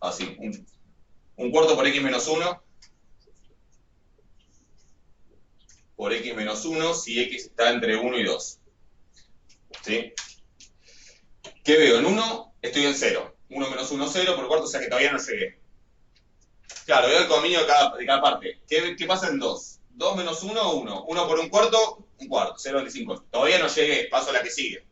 Así, un cuarto por x menos 1 por x menos 1 si x está entre 1 y 2. ¿Sí? ¿Qué veo? En 1 estoy en 0. 1 menos 1, 0 por cuarto, o sea que todavía no llegué. Claro, veo el codominio de cada parte. ¿Qué pasa en 2? 2 menos 1, 1. 1 por un cuarto, 0,25. Todavía no llegué, paso a la que sigue.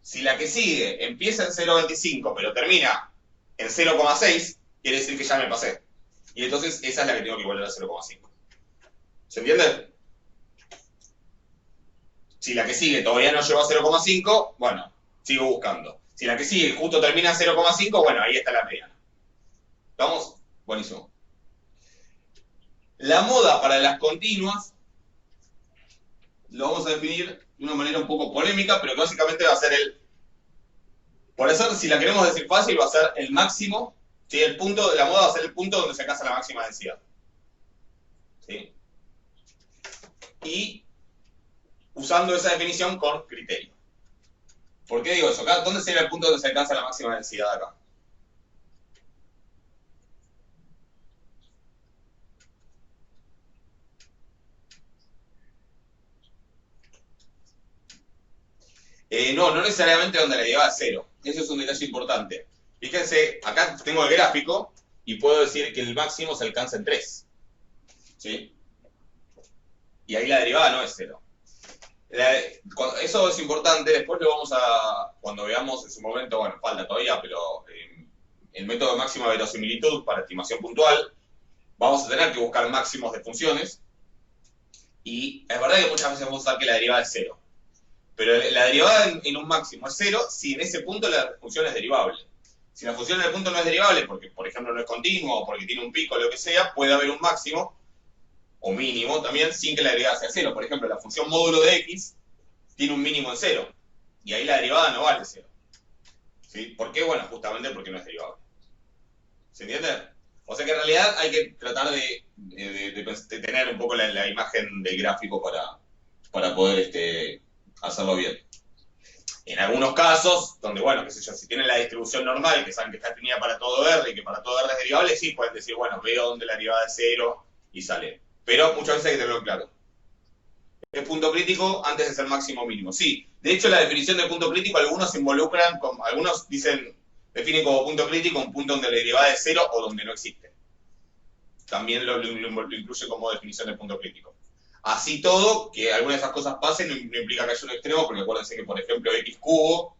Si la que sigue empieza en 0,25 pero termina en 0,6, quiere decir que ya me pasé. Y entonces esa es la que tengo que igualar a 0,5. ¿Se entiende? Si la que sigue todavía no llegó a 0,5, bueno, sigo buscando. Si la que sigue justo termina en 0,5, bueno, ahí está la mediana. ¿Estamos? Buenísimo. La moda para las continuas lo vamos a definir de una manera un poco polémica, pero que básicamente va a ser por eso, si la queremos decir fácil, va a ser el máximo. ¿Sí? El punto de la moda va a ser el punto donde se alcanza la máxima densidad. ¿Sí? Y usando esa definición con criterio. ¿Por qué digo eso? Acá, ¿dónde sería el punto donde se alcanza la máxima densidad acá? No necesariamente donde la derivada es 0. Eso es un detalle importante. Fíjense, acá tengo el gráfico y puedo decir que el máximo se alcanza en 3. ¿Sí? Y ahí la derivada no es 0. Eso es importante, después lo vamos a, cuando veamos en su momento, bueno, falta todavía, pero el método de máxima verosimilitud para estimación puntual, vamos a tener que buscar máximos de funciones, y es verdad que muchas veces vamos a usar que la derivada es 0, pero la derivada en un máximo es 0 si en ese punto la función es derivable. Si la función en el punto no es derivable, porque por ejemplo no es continuo, o porque tiene un pico o lo que sea, puede haber un máximo, o mínimo también, sin que la derivada sea 0. Por ejemplo, la función módulo de x tiene un mínimo en 0, y ahí la derivada no vale 0. ¿Sí? ¿Por qué? Bueno, justamente porque no es derivable. ¿Se entiende? O sea que en realidad hay que tratar de tener un poco la imagen del gráfico para poder hacerlo bien. En algunos casos, donde, bueno, qué sé yo, si tienen la distribución normal, que saben que está definida para todo R y que para todo R es derivable, sí pueden decir, bueno, veo dónde la derivada es 0 y sale. Pero muchas veces hay que tenerlo claro. ¿Es punto crítico antes de ser máximo o mínimo? Sí. De hecho, la definición de punto crítico, algunos involucran, algunos definen como punto crítico un punto donde la derivada es 0 o donde no existe. También lo incluye como definición de punto crítico. Así todo, que alguna de esas cosas pasen no implica que haya un extremo, porque acuérdense que, por ejemplo, x cubo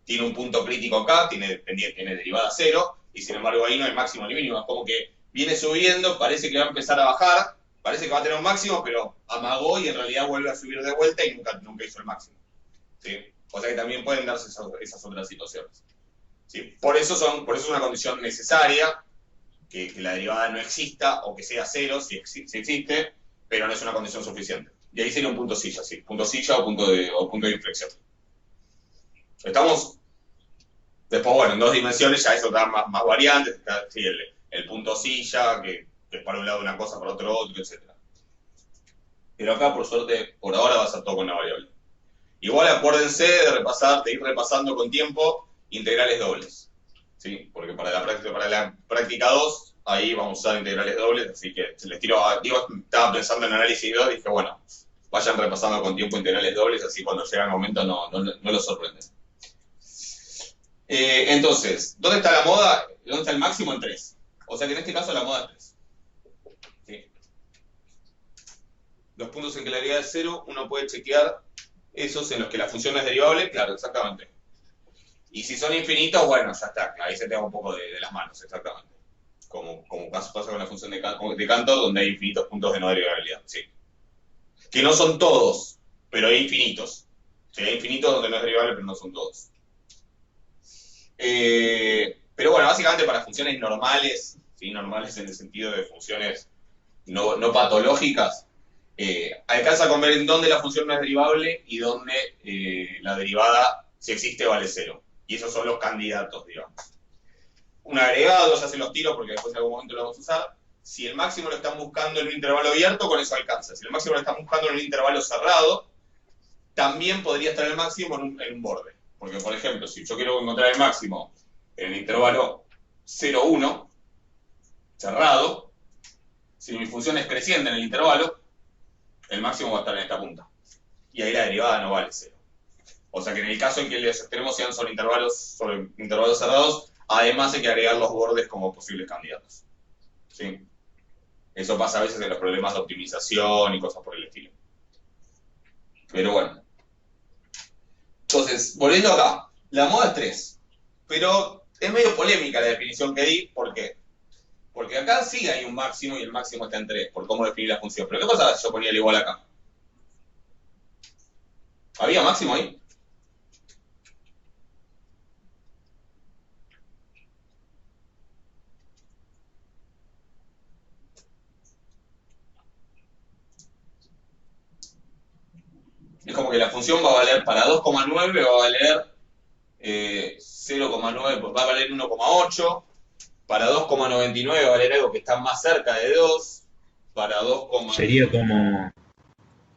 tiene un punto crítico acá, tiene derivada 0, y sin embargo ahí no hay máximo ni mínimo. Es como que viene subiendo, parece que va a empezar a bajar, parece que va a tener un máximo, pero amagó y en realidad vuelve a subir de vuelta y nunca hizo el máximo. ¿Sí? O sea que también pueden darse esas otras situaciones. ¿Sí? Por eso es una condición necesaria que la derivada no exista o que sea 0 si existe, pero no es una condición suficiente. Y ahí sería un punto silla, ¿sí? Punto silla o punto de inflexión. Estamos, después, bueno, en dos dimensiones ya eso da más variantes, está, sí, el punto silla, que es para un lado una cosa, para otro, etc. Pero acá, por suerte, por ahora va a ser todo con una variable. Igual acuérdense de ir repasando con tiempo integrales dobles, ¿sí? Porque para la práctica 2, ahí vamos a usar integrales dobles, así que se les tiro, estaba pensando en análisis 2, dije, bueno, vayan repasando con tiempo integrales dobles, así cuando llegan aumentos no los sorprenden. Entonces, ¿dónde está la moda? ¿Dónde está el máximo? En 3. O sea que en este caso la moda es 3. ¿Sí? Los puntos en claridad de 0, uno puede chequear esos en los que la función no es derivable, claro, exactamente. Y si son infinitos, bueno, ya está, ahí se te va un poco de las manos, exactamente. Como pasa con la función de Cantor, donde hay infinitos puntos de no derivabilidad, sí. Que no son todos, pero hay infinitos. Sí, hay infinitos donde no es derivable, pero no son todos. Pero bueno, básicamente para funciones normales, ¿sí? Normales en el sentido de funciones no patológicas, alcanza con ver en dónde la función no es derivable y dónde la derivada, si existe, vale 0. Y esos son los candidatos, digamos. Un agregado, ya se los tiro porque después en algún momento lo vamos a usar. Si el máximo lo están buscando en un intervalo abierto, con eso alcanza. Si el máximo lo están buscando en un intervalo cerrado, también podría estar el máximo en un borde. Porque, por ejemplo, si yo quiero encontrar el máximo en el intervalo 0, 1, cerrado, si mi función es creciente en el intervalo, el máximo va a estar en esta punta. Y ahí la derivada no vale 0. O sea que en el caso en que los extremos sean sobre intervalos cerrados, además hay que agregar los bordes como posibles candidatos. ¿Sí? Eso pasa a veces en los problemas de optimización y cosas por el estilo. Pero bueno. Entonces, volviendo acá, la moda es 3. Pero es medio polémica la definición que di. ¿Por qué? Porque acá sí hay un máximo y el máximo está en 3, por cómo definir la función. Pero ¿qué pasa si yo ponía el igual acá? ¿Había máximo ahí? Es como que la función va a valer para 2,9, va a valer 0,9, va a valer 1,8. Para 2,99 va a valer algo que está más cerca de 2. Para 2, Sería como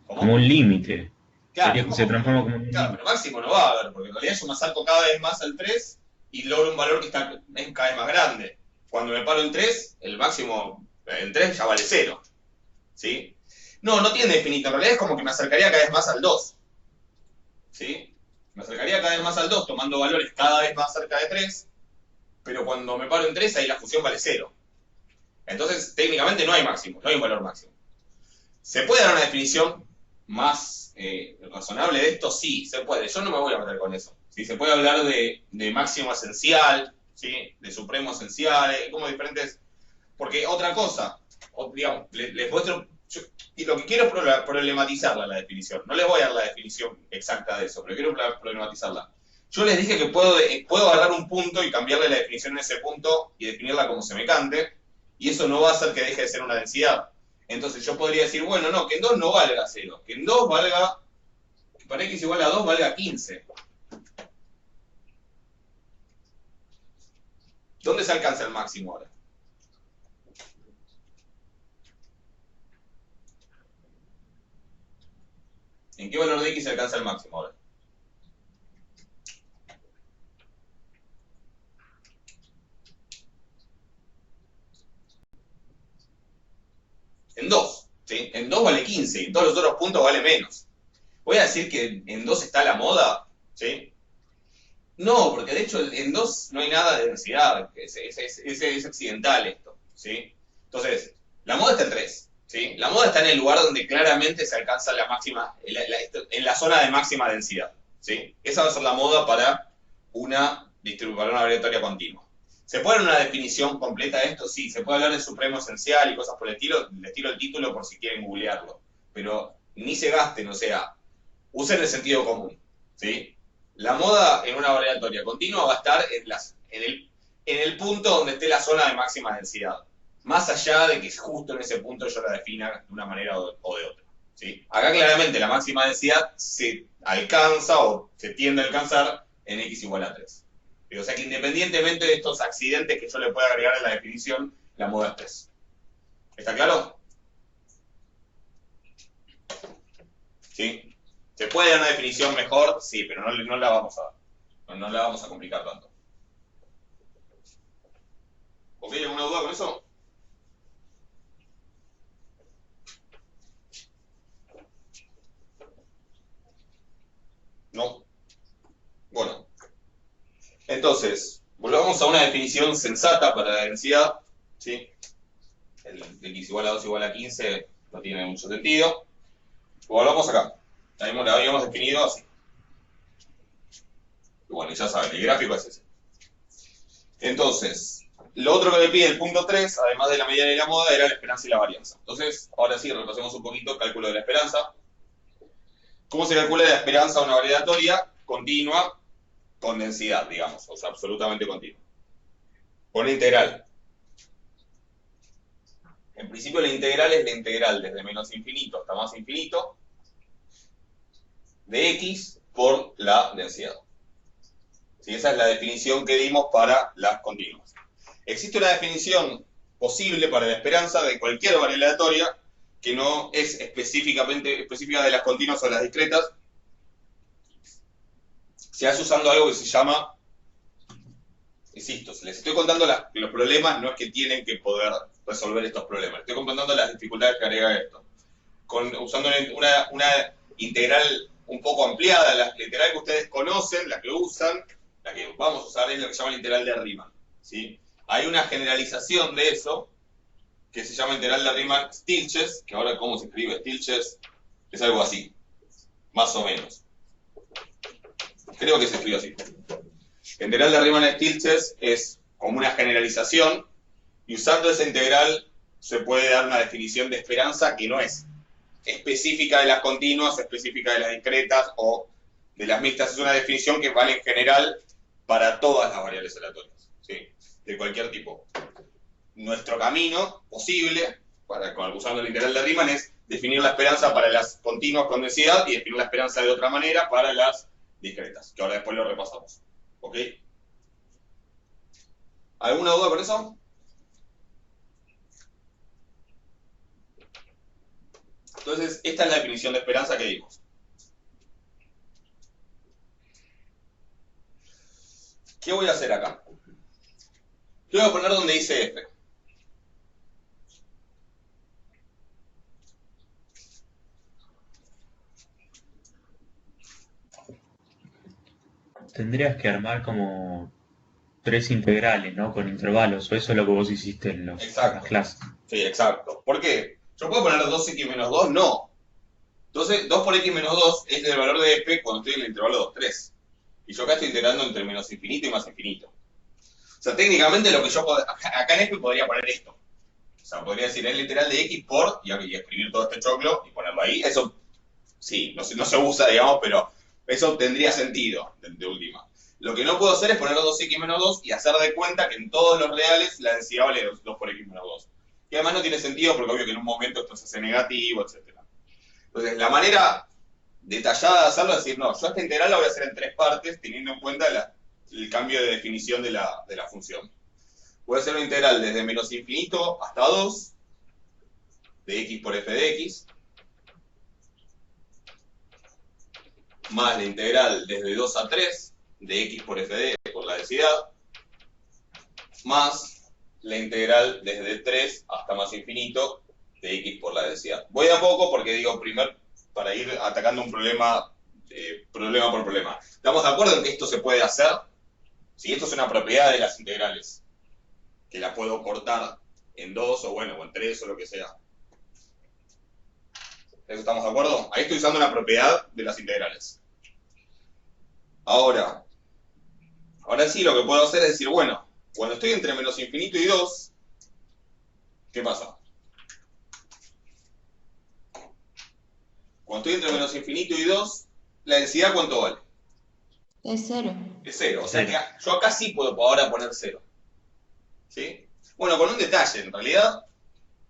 un límite. Claro, Se transforma como un límite. claro, pero máximo no va a haber, porque en realidad yo me acerco cada vez más al 3 y logro un valor que está cada vez más grande. Cuando me paro en 3, el máximo en 3 ya vale 0. ¿Sí? No tiene definito. En realidad es como que me acercaría cada vez más al 2. ¿Sí? Me acercaría cada vez más al 2, tomando valores cada vez más cerca de 3. Pero cuando me paro en 3, ahí la función vale 0. Entonces, técnicamente no hay máximo, no hay un valor máximo. ¿Se puede dar una definición más razonable de esto? Sí, se puede. Yo no me voy a meter con eso. ¿Sí? Se puede hablar de máximo esencial, ¿sí? De supremo esencial, como diferentes... Porque otra cosa, digamos, les muestro... Y lo que quiero es problematizarla la definición. No les voy a dar la definición exacta de eso, pero quiero problematizarla. Yo les dije que puedo agarrar un punto y cambiarle la definición en ese punto y definirla como se me cante, y eso no va a hacer que deje de ser una densidad. Entonces yo podría decir, bueno, no, que en 2 no valga 0, que en 2 valga, que para x igual a 2 valga 15. ¿Dónde se alcanza el máximo ahora? ¿En qué valor de x se alcanza el máximo ahora? En 2, ¿sí? En 2 vale 15 y en todos los otros puntos vale menos. ¿Voy a decir que en 2 está la moda? ¿Sí? No, porque de hecho en 2 no hay nada de densidad, es accidental esto, ¿sí? Entonces, la moda está en 3, ¿sí? La moda está en el lugar donde claramente se alcanza la máxima, en la zona de máxima densidad, ¿sí? Esa va a ser la moda para una variatoria continua. ¿Se puede dar una definición completa de esto? Sí, se puede hablar de supremo esencial y cosas por el estilo, les tiro el título por si quieren googlearlo, pero ni se gasten, o sea, usen el sentido común, ¿sí? La moda en una variatoria continua va a estar en el punto donde esté la zona de máxima densidad, más allá de que justo en ese punto yo la defina de una manera o de otra, ¿sí? Acá claramente la máxima densidad se alcanza o se tiende a alcanzar en x igual a 3. O sea que independientemente de estos accidentes que yo le pueda agregar en la definición, la moda es 3. ¿Está claro? ¿Sí? ¿Se puede dar una definición mejor? Sí, pero no la vamos a dar. No la vamos a complicar tanto. ¿Ok? ¿Alguna duda con eso? No. Bueno. Entonces, volvamos a una definición sensata para la densidad. ¿Sí? El x igual a 2 igual a 15 no tiene mucho sentido. Volvamos acá. La habíamos definido así. Y bueno, ya saben, el gráfico es ese. Entonces, lo otro que me pide el punto 3, además de la medida y la moda, era la esperanza y la varianza. Entonces, ahora sí, repasemos un poquito el cálculo de la esperanza. ¿Cómo se calcula la esperanza a una variable aleatoria continua con densidad, digamos? O sea, absolutamente continua. Con la integral. En principio, la integral es la integral desde menos infinito hasta más infinito de x por la densidad. ¿Sí? Esa es la definición que dimos para las continuas. Existe una definición posible para la esperanza de cualquier variable aleatoria que no es específica de las continuas o de las discretas. Se hace usando algo que se llama, insisto, si les estoy contando los problemas, no es que tienen que poder resolver estos problemas. Estoy contando las dificultades que agrega esto. Usando una integral un poco ampliada, la integral que ustedes conocen, la que usan, la que vamos a usar es lo que se llama la integral de Riemann. ¿Sí? Hay una generalización de eso que se llama integral de Riemann-Stieltjes, que ahora cómo se escribe Stieltjes, es algo así, más o menos. Creo que se escribe así. La integral de Riemann-Stieltjes es como una generalización, y usando esa integral se puede dar una definición de esperanza que no es específica de las continuas, específica de las discretas o de las mixtas. Es una definición que vale en general para todas las variables aleatorias, ¿sí? De cualquier tipo. Nuestro camino posible, usando la integral de Riemann, es definir la esperanza para las continuas con densidad y definir la esperanza de otra manera para las discretas, que ahora después lo repasamos. ¿Ok? ¿Alguna duda con eso? Entonces, esta es la definición de esperanza que dimos. ¿Qué voy a hacer acá? Yo voy a poner donde dice F. Tendrías que armar como 3 integrales, ¿no? Con intervalos, o eso es lo que vos hiciste en las clases. Sí, exacto. ¿Por qué? ¿Yo puedo poner 2x menos 2? No. Entonces, 2 por x menos 2 es el valor de f cuando estoy en el intervalo 2, 3. Y yo acá estoy integrando entre menos infinito y más infinito. O sea, técnicamente lo que yo acá en f podría poner esto. O sea, podría decir el literal de x por, y escribir todo este choclo y ponerlo ahí. Eso, sí, no se usa, digamos, pero eso tendría sentido, de última. Lo que no puedo hacer es poner 2x menos 2 y hacer de cuenta que en todos los reales la densidad vale 2 por x menos 2. Y además no tiene sentido porque obvio que en un momento esto se hace negativo, etc. Entonces, la manera detallada de hacerlo es decir, no, yo esta integral la voy a hacer en 3 partes teniendo en cuenta el cambio de definición de la función. Voy a hacer una integral desde menos infinito hasta 2 de x por f de x, más la integral desde 2 a 3 de x por f de por la densidad, más la integral desde 3 hasta más infinito de x por la densidad. Voy de a poco porque digo primero para ir atacando un problema problema por problema. ¿Estamos de acuerdo en que esto se puede hacer? Si esto es una propiedad de las integrales, que la puedo cortar en 2 o bueno, o en 3 o lo que sea. ¿Eso estamos de acuerdo? Ahí estoy usando una propiedad de las integrales. Ahora sí lo que puedo hacer es decir, bueno, cuando estoy entre menos infinito y 2, ¿qué pasa? Cuando estoy entre menos infinito y 2, ¿la densidad cuánto vale? Es 0. Es 0, o sea que yo acá sí puedo ahora poner 0. ¿Sí? Bueno, con un detalle, en realidad,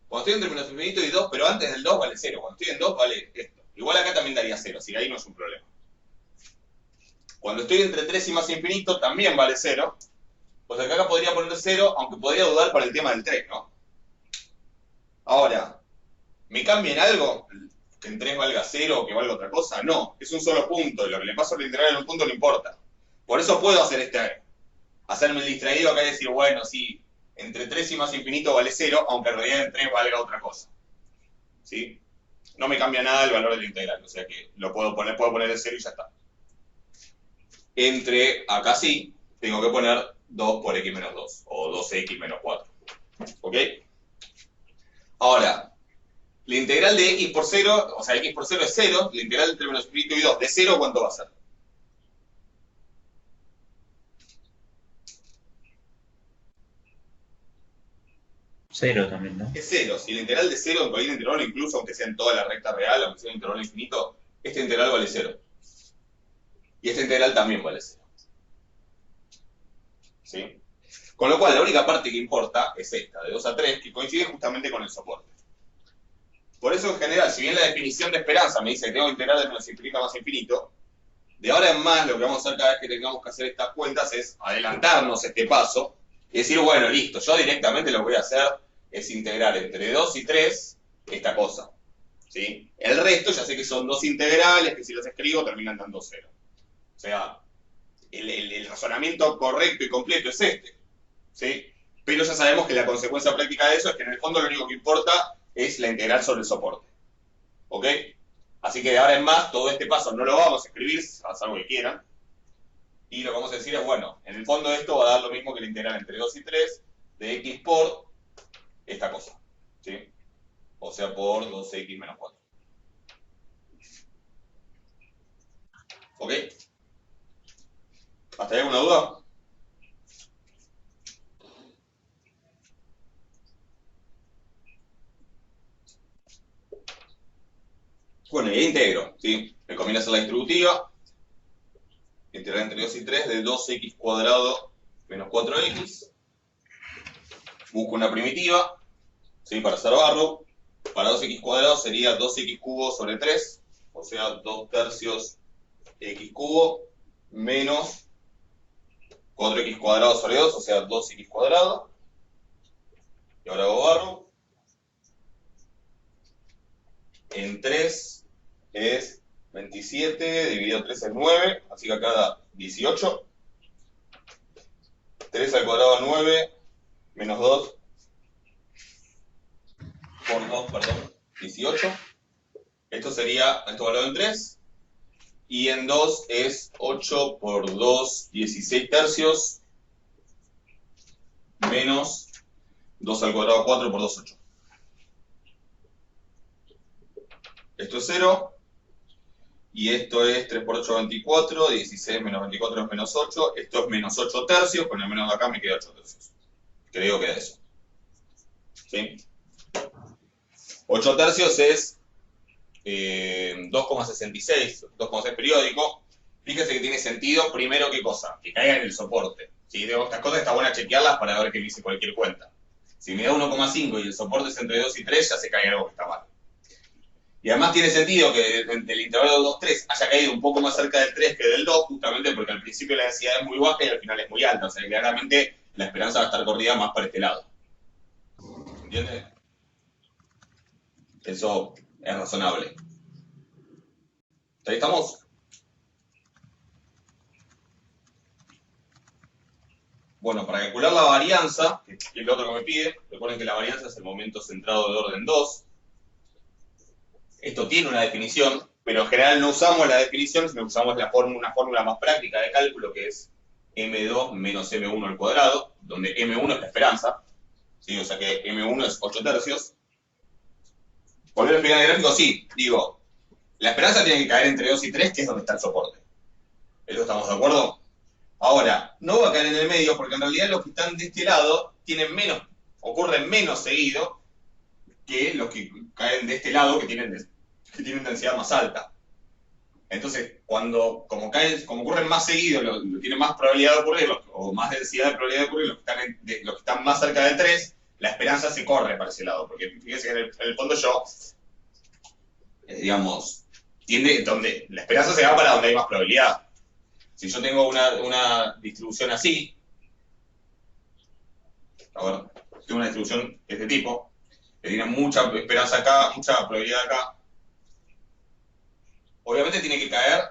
cuando estoy entre menos infinito y 2, pero antes del 2 vale 0, cuando estoy en 2 vale esto. Igual acá también daría 0, así que ahí no es un problema. Cuando estoy entre 3 y más infinito, también vale 0. O sea que acá podría poner 0, aunque podría dudar para el tema del 3, ¿no? Ahora, ¿me cambia en algo? ¿Que en 3 valga 0 o que valga otra cosa? No, es un solo punto, y lo que le paso al integral en un punto no importa. Por eso puedo hacer hacerme el distraído acá y decir, bueno, sí, entre 3 y más infinito vale 0, aunque en realidad en 3 valga otra cosa. ¿Sí? No me cambia nada el valor del integral, o sea que lo puedo poner el 0 y ya está. Entre, acá sí, tengo que poner 2 por x menos 2, o 2x menos 4. ¿Ok? Ahora, la integral de x por 0, o sea, x por 0 es 0, la integral entre menos infinito y 2 de 0, ¿cuánto va a ser? Cero también, ¿no? Es 0. Si la integral de 0 en cualquier intervalo, incluso aunque sea en toda la recta real, aunque sea un intervalo infinito, este integral vale 0. Y este integral también vale 0. ¿Sí? Con lo cual, la única parte que importa es esta, de 2 a 3, que coincide justamente con el soporte. Por eso, en general, si bien la definición de esperanza me dice que tengo que integrar de menos infinito a más infinito, de ahora en más lo que vamos a hacer cada vez que tengamos que hacer estas cuentas es adelantarnos este paso y decir, bueno, listo, yo directamente lo que voy a hacer es integrar entre 2 y 3 esta cosa. ¿Sí? El resto ya sé que son dos integrales que si los escribo terminan dando 0. O sea, el razonamiento correcto y completo es este. ¿Sí? Pero ya sabemos que la consecuencia práctica de eso es que en el fondo lo único que importa es la integral sobre el soporte. ¿Ok? Así que de ahora en más, todo este paso no lo vamos a escribir, salvo que quieran. Y lo que vamos a decir es, bueno, en el fondo esto va a dar lo mismo que la integral entre 2 y 3 de x por esta cosa. ¿Sí? O sea, por 2x menos 4. ¿Ok? ¿Hasta ahí alguna duda? Bueno, y integro, ¿sí? Me conviene hacer la distributiva. Integral entre 2 y 3 de 2x cuadrado menos 4x. Busco una primitiva, ¿sí? Para hacer barro. Para 2x cuadrado sería 2x cubo sobre 3, o sea, 2 tercios x cubo menos 4x cuadrado sobre 2, o sea, 2x cuadrado. Y ahora hago barro. En 3 es 27, dividido 3 es 9, así que acá da 18. 3 al cuadrado 9, menos 2, por 2, perdón, 18. Esto valorado en 3. Y en 2 es 8 por 2, 16 tercios, menos 2 al cuadrado 4 por 2, 8. Esto es 0. Y esto es 3 por 8, 24, 16 menos 24 es menos 8. Esto es menos 8 tercios, con el menos de acá me queda 8 tercios. Creo que da eso. ¿Sí? 8 tercios es 2,66, 2,6 periódico. Fíjense que tiene sentido, primero, ¿qué cosa? Que caiga en el soporte. ¿Sí? Estas cosas está bueno chequearlas para ver que me hice cualquier cuenta. Si me da 1,5 y el soporte es entre 2 y 3, ya se cae algo que está mal. Y además tiene sentido que del intervalo 2-3 haya caído un poco más cerca del 3 que del 2, justamente porque al principio la densidad es muy baja y al final es muy alta. O sea, claramente la esperanza va a estar corrida más para este lado. ¿Entiendes? Eso es razonable. ¿Ahí estamos? Bueno, para calcular la varianza, que es lo otro que me pide, recuerden que la varianza es el momento centrado de orden 2. Esto tiene una definición, pero en general no usamos la definición, sino usamos una fórmula más práctica de cálculo, que es M2 menos M1 al cuadrado, donde M1 es la esperanza, ¿sí? O sea que M1 es 8 tercios. Volver a explicar el gráfico, sí, digo, la esperanza tiene que caer entre 2 y 3, que es donde está el soporte. ¿Eso estamos de acuerdo? Ahora, no va a caer en el medio, porque en realidad los que están de este lado ocurren menos seguido que los que caen de este lado, que tienen densidad más alta. Entonces, como ocurren más seguido, tienen más probabilidad de ocurrir, o más densidad de probabilidad de ocurrir los que están más cerca del 3, la esperanza se corre para ese lado, porque fíjense que en el fondo yo, digamos, tiende donde la esperanza se va para donde hay más probabilidad. Si yo tengo una distribución así, a ver, tengo una distribución de este tipo, que tiene mucha esperanza acá, mucha probabilidad acá, obviamente tiene que caer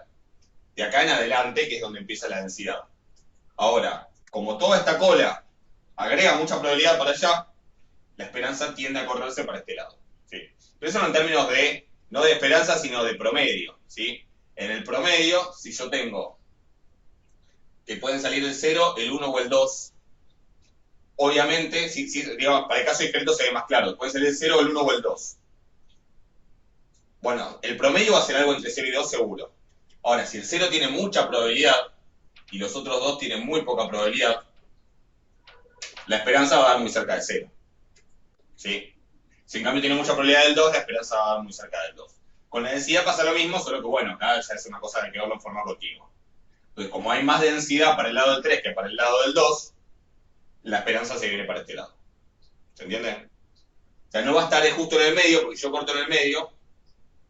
de acá en adelante, que es donde empieza la densidad. Ahora, como toda esta cola agrega mucha probabilidad para allá, la esperanza tiende a correrse para este lado, ¿sí? Pero eso no en términos de, no de esperanza, sino de promedio, ¿sí? En el promedio, si yo tengo que pueden salir el 0, el 1 o el 2, obviamente, digamos, para el caso discreto se ve más claro, puede ser el 0, el 1 o el 2. Bueno, el promedio va a ser algo entre 0 y 2 seguro. Ahora, si el 0 tiene mucha probabilidad y los otros dos tienen muy poca probabilidad, la esperanza va a dar muy cerca de 0. ¿Sí? Si en cambio tiene mucha probabilidad del 2, la esperanza va a dar muy cerca del 2. Con la densidad pasa lo mismo, solo que bueno, acá ya es una cosa de que verlo en forma continua. Entonces, como hay más densidad para el lado del 3 que para el lado del 2, la esperanza se viene para este lado. ¿Se entiende? O sea, no va a estar justo en el medio, porque si yo corto en el medio,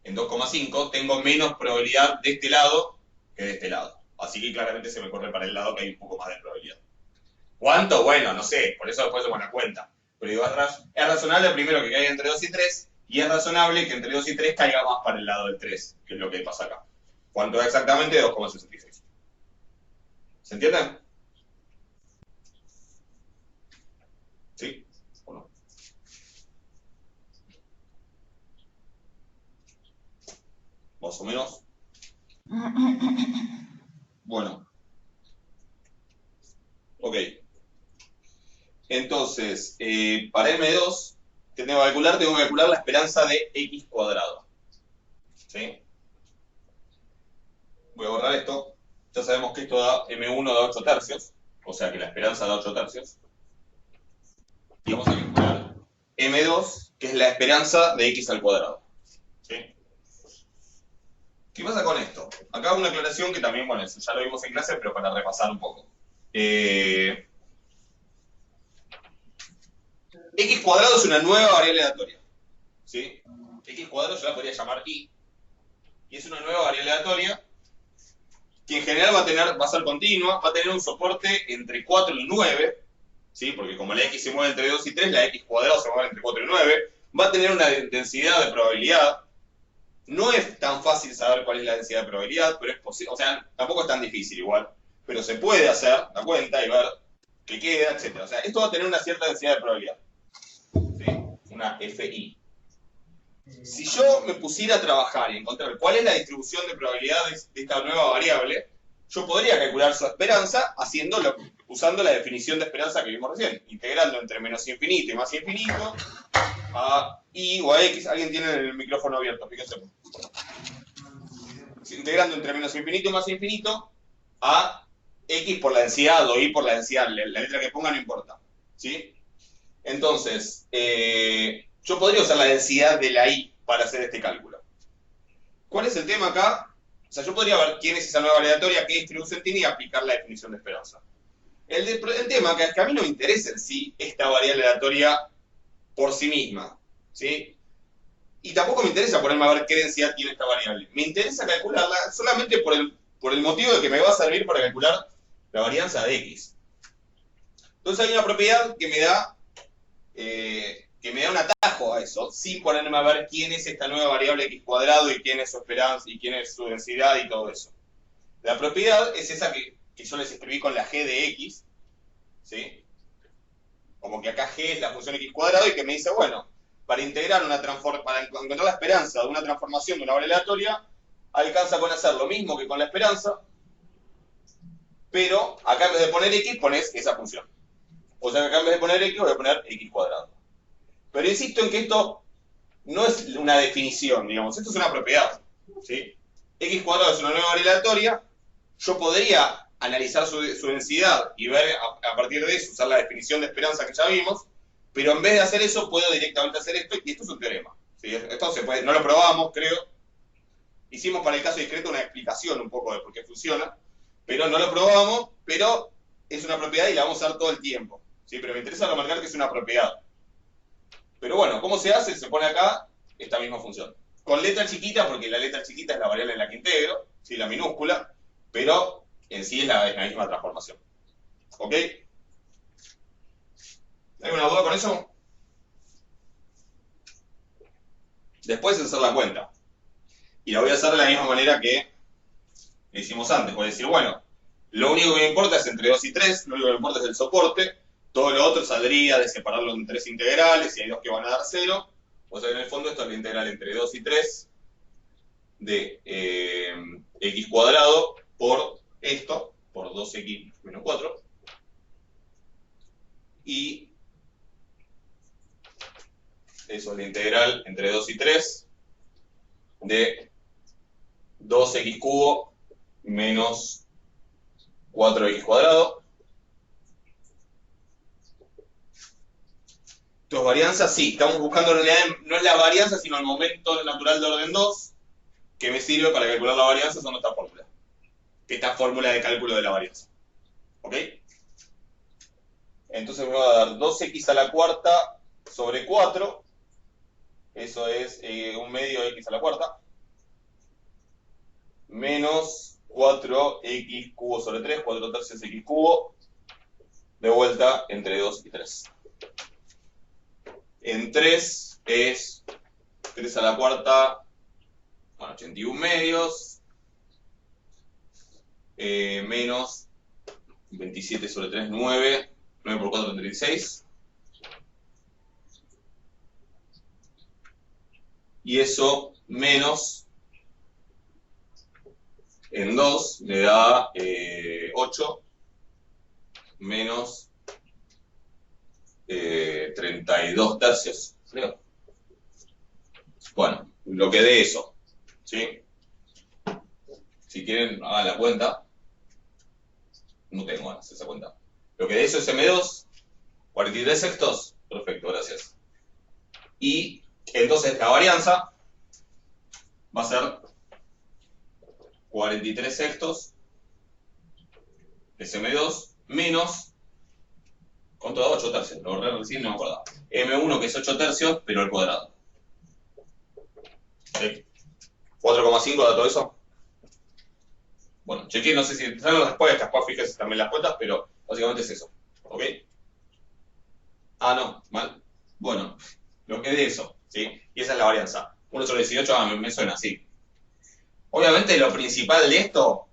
en 2,5, tengo menos probabilidad de este lado que de este lado. Así que claramente se me corre para el lado que hay un poco más de probabilidad. ¿Cuánto? Bueno, no sé, por eso después de buena cuenta. Pero digo, es razonable primero que caiga entre 2 y 3, y es razonable que entre 2 y 3 caiga más para el lado del 3, que es lo que pasa acá. ¿Cuánto es exactamente? 2,66. ¿Se entiende? ¿Sí? ¿O no? Más o menos. Bueno. Ok. Entonces, para M2, ¿qué tengo que calcular? Tengo que calcular la esperanza de X cuadrado. ¿Sí? Voy a borrar esto. Ya sabemos que esto da M1 da 8 tercios. O sea que la esperanza da 8 tercios. Y vamos a calcular M2, que es la esperanza de X al cuadrado. ¿Sí? ¿Qué pasa con esto? Acá una aclaración que también, bueno, ya lo vimos en clase, pero para repasar un poco. X cuadrado es una nueva variable aleatoria. ¿Sí? X cuadrado yo la podría llamar Y. Y es una nueva variable aleatoria que en general va a ser continua, va a tener un soporte entre 4 y 9, ¿sí? Porque como la X se mueve entre 2 y 3, la X cuadrado se mueve entre 4 y 9, va a tener una densidad de probabilidad. No es tan fácil saber cuál es la densidad de probabilidad, pero es posible, o sea, tampoco es tan difícil igual, pero se puede hacer la cuenta y ver qué queda, etc. O sea, esto va a tener una cierta densidad de probabilidad. ¿Sí? Una FI. Si yo me pusiera a trabajar y encontrar cuál es la distribución de probabilidades de esta nueva variable, yo podría calcular su esperanza usando la definición de esperanza que vimos recién, integrando entre menos infinito y más infinito a Y o a X. Alguien tiene el micrófono abierto, fíjense. Integrando entre menos infinito y más infinito a X por la densidad o Y por la densidad, la letra que ponga no importa. ¿Sí? Entonces, yo podría usar la densidad de la Y para hacer este cálculo. ¿Cuál es el tema acá? O sea, yo podría ver quién es esa nueva aleatoria, qué distribución tiene y aplicar la definición de esperanza. El tema acá es que a mí no me interesa en sí esta variable aleatoria por sí misma, ¿sí? Y tampoco me interesa ponerme a ver qué densidad tiene esta variable. Me interesa calcularla solamente por el motivo de que me va a servir para calcular la varianza de X. Entonces hay una propiedad que me da un atajo a eso, sin ponerme a ver quién es esta nueva variable X cuadrado y quién es su esperanza y quién es su densidad y todo eso. La propiedad es esa que yo les escribí con la G de X, ¿sí? Como que acá G es la función X cuadrado y que me dice, bueno, para encontrar la esperanza de una transformación de una variable aleatoria, alcanza con hacer lo mismo que con la esperanza, pero acá en vez de poner X, pones esa función. O sea que acá en vez de poner X, voy a poner X cuadrado. Pero insisto en que esto no es una definición, digamos, esto es una propiedad, ¿sí? X cuadrado es una nueva variable aleatoria, yo podría analizar su densidad y ver a partir de eso, usar la definición de esperanza que ya vimos, pero en vez de hacer eso, puedo directamente hacer esto, y esto es un teorema, ¿sí? Esto se puede, no lo probamos, creo, hicimos para el caso discreto una explicación un poco de por qué funciona, pero no lo probamos, pero es una propiedad y la vamos a usar todo el tiempo, ¿sí? Pero me interesa remarcar que es una propiedad. Pero bueno, ¿cómo se hace? Se pone acá esta misma función. Con letra chiquita, porque la letra chiquita es la variable en la que integro, ¿sí? La minúscula, pero en sí es la misma transformación. ¿Ok? ¿Hay una duda con eso? Después es hacer la cuenta. Y la voy a hacer de la misma manera que hicimos antes. Voy a decir, bueno, lo único que me importa es entre 2 y 3, lo único que me importa es el soporte. Todo lo otro saldría de separarlo en 3 integrales y hay 2 que van a dar 0. O sea, en el fondo esto es la integral entre 2 y 3 de x cuadrado por esto, por 2x menos 4. Y eso es la integral entre 2 y 3 de 2x cubo menos 4x cuadrado. Entonces, varianza, sí, estamos buscando en realidad no es la varianza, sino el momento natural de orden 2, que me sirve para calcular la varianza son esta fórmula de cálculo de la varianza. ¿Ok? Entonces me va a dar 2x a la cuarta sobre 4, eso es 1 medio x a la cuarta, menos 4x cubo sobre 3, 4 tercios x cubo, de vuelta entre 2 y 3. En 3 es 3 a la cuarta, bueno, 81 medios, menos 27 sobre 3, 9, 9 por 4, 36. Y eso menos en 2 le da 8 menos 32 tercios, creo. Bueno, lo que dé eso, ¿sí? Si quieren, hagan la cuenta. No tengo ganas de esa cuenta. Lo que dé eso es M2, 43 sextos. Perfecto, gracias. Y entonces la varianza va a ser 43 sextos SM2 menos, ¿cuánto da? 8 tercios, lo borré recién, no me acordaba. M1 que es 8 tercios, pero al cuadrado. ¿Sí? 4,5 da todo eso. Bueno, chequeé, no sé si están las respuestas, pues fíjense también las cuentas, pero básicamente es eso. ¿Ok? Ah, no, mal. Bueno, lo que de eso, ¿sí? Y esa es la varianza. 1 sobre 18, me suena así. Obviamente lo principal de esto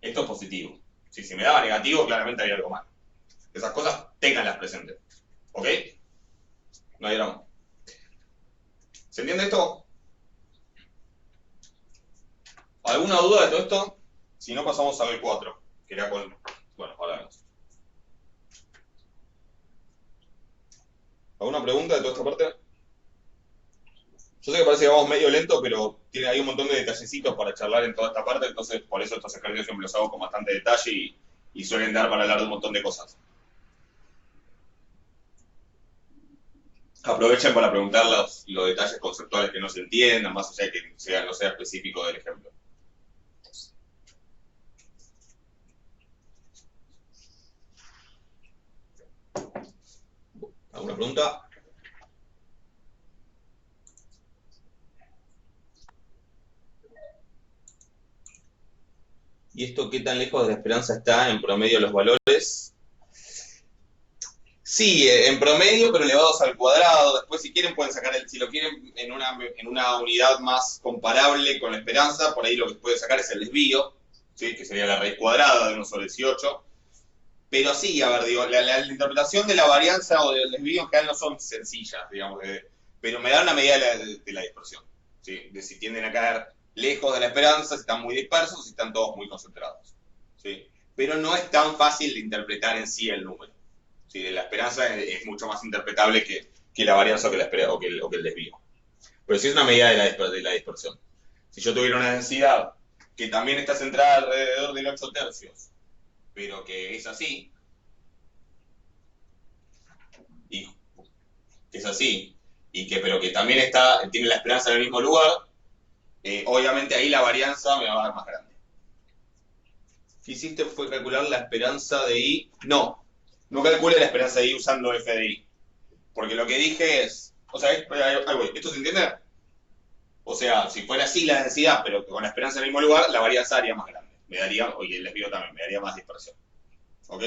es positivo. Si me daba negativo, claramente había algo mal. Esas cosas ténganlas presentes. ¿Ok? No hay drama. ¿Se entiende esto? ¿Alguna duda de todo esto? Si no, pasamos al 4, que era con... Bueno, ahora vemos. ¿Alguna pregunta de toda esta parte? Yo sé que parece que vamos medio lento, pero hay un montón de detallecitos para charlar en toda esta parte, entonces por eso estos ejercicios siempre los hago con bastante detalle y suelen dar para hablar de un montón de cosas. Aprovechen para preguntar los detalles conceptuales que no se entiendan, más allá de que no sea específico del ejemplo. ¿Alguna pregunta? ¿Y esto qué tan lejos de la esperanza está en promedio los valores? Sí, en promedio, pero elevados al cuadrado. Después, si quieren, pueden sacar si lo quieren en una unidad más comparable con la esperanza, por ahí lo que pueden sacar es el desvío, ¿sí? Que sería la raíz cuadrada de 1 sobre 18. Pero sí, a ver, digo, la interpretación de la varianza o del desvío en general no son sencillas, digamos, pero me da una medida de la dispersión, ¿sí? De si tienden a caer lejos de la esperanza, si están muy dispersos o si están todos muy concentrados, ¿sí? Pero no es tan fácil de interpretar en sí el número. ¿Sí? La esperanza es mucho más interpretable que la varianza o que el desvío. Pero sí es una medida de la dispersión. Si yo tuviera una densidad que también está centrada alrededor del 8 tercios, pero que es así, pero que también tiene la esperanza en el mismo lugar, obviamente ahí la varianza me va a dar más grande. ¿Qué hiciste fue calcular la esperanza de I? No calcule la esperanza de I usando f de I. Porque lo que dije es, o sea, ¿esto se entiende? O sea, si fuera así la densidad, pero con la esperanza en el mismo lugar, la varianza haría más grande. me daría, y el desvío también, me daría más dispersión. ¿Ok?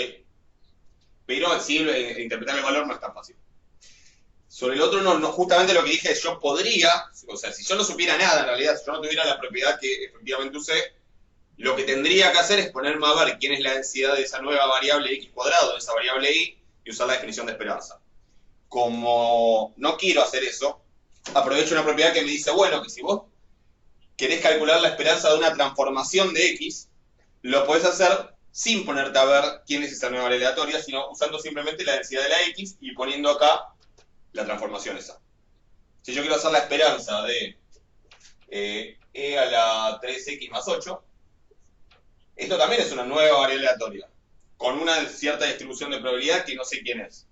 Pero sí, interpretar el valor no es tan fácil. Sobre el otro, no, justamente lo que dije es, yo podría, o sea, si yo no supiera nada en realidad, si yo no tuviera la propiedad que efectivamente usé, lo que tendría que hacer es ponerme a ver quién es la densidad de esa nueva variable x cuadrado, de esa variable y usar la definición de esperanza. Como no quiero hacer eso, aprovecho una propiedad que me dice, bueno, que si vos querés calcular la esperanza de una transformación de x, lo podés hacer sin ponerte a ver quién es esa nueva variable aleatoria, sino usando simplemente la densidad de la x y poniendo acá la transformación esa. Si yo quiero hacer la esperanza de e a la 3x más 8, esto también es una nueva variable aleatoria, con una cierta distribución de probabilidad que no sé quién es.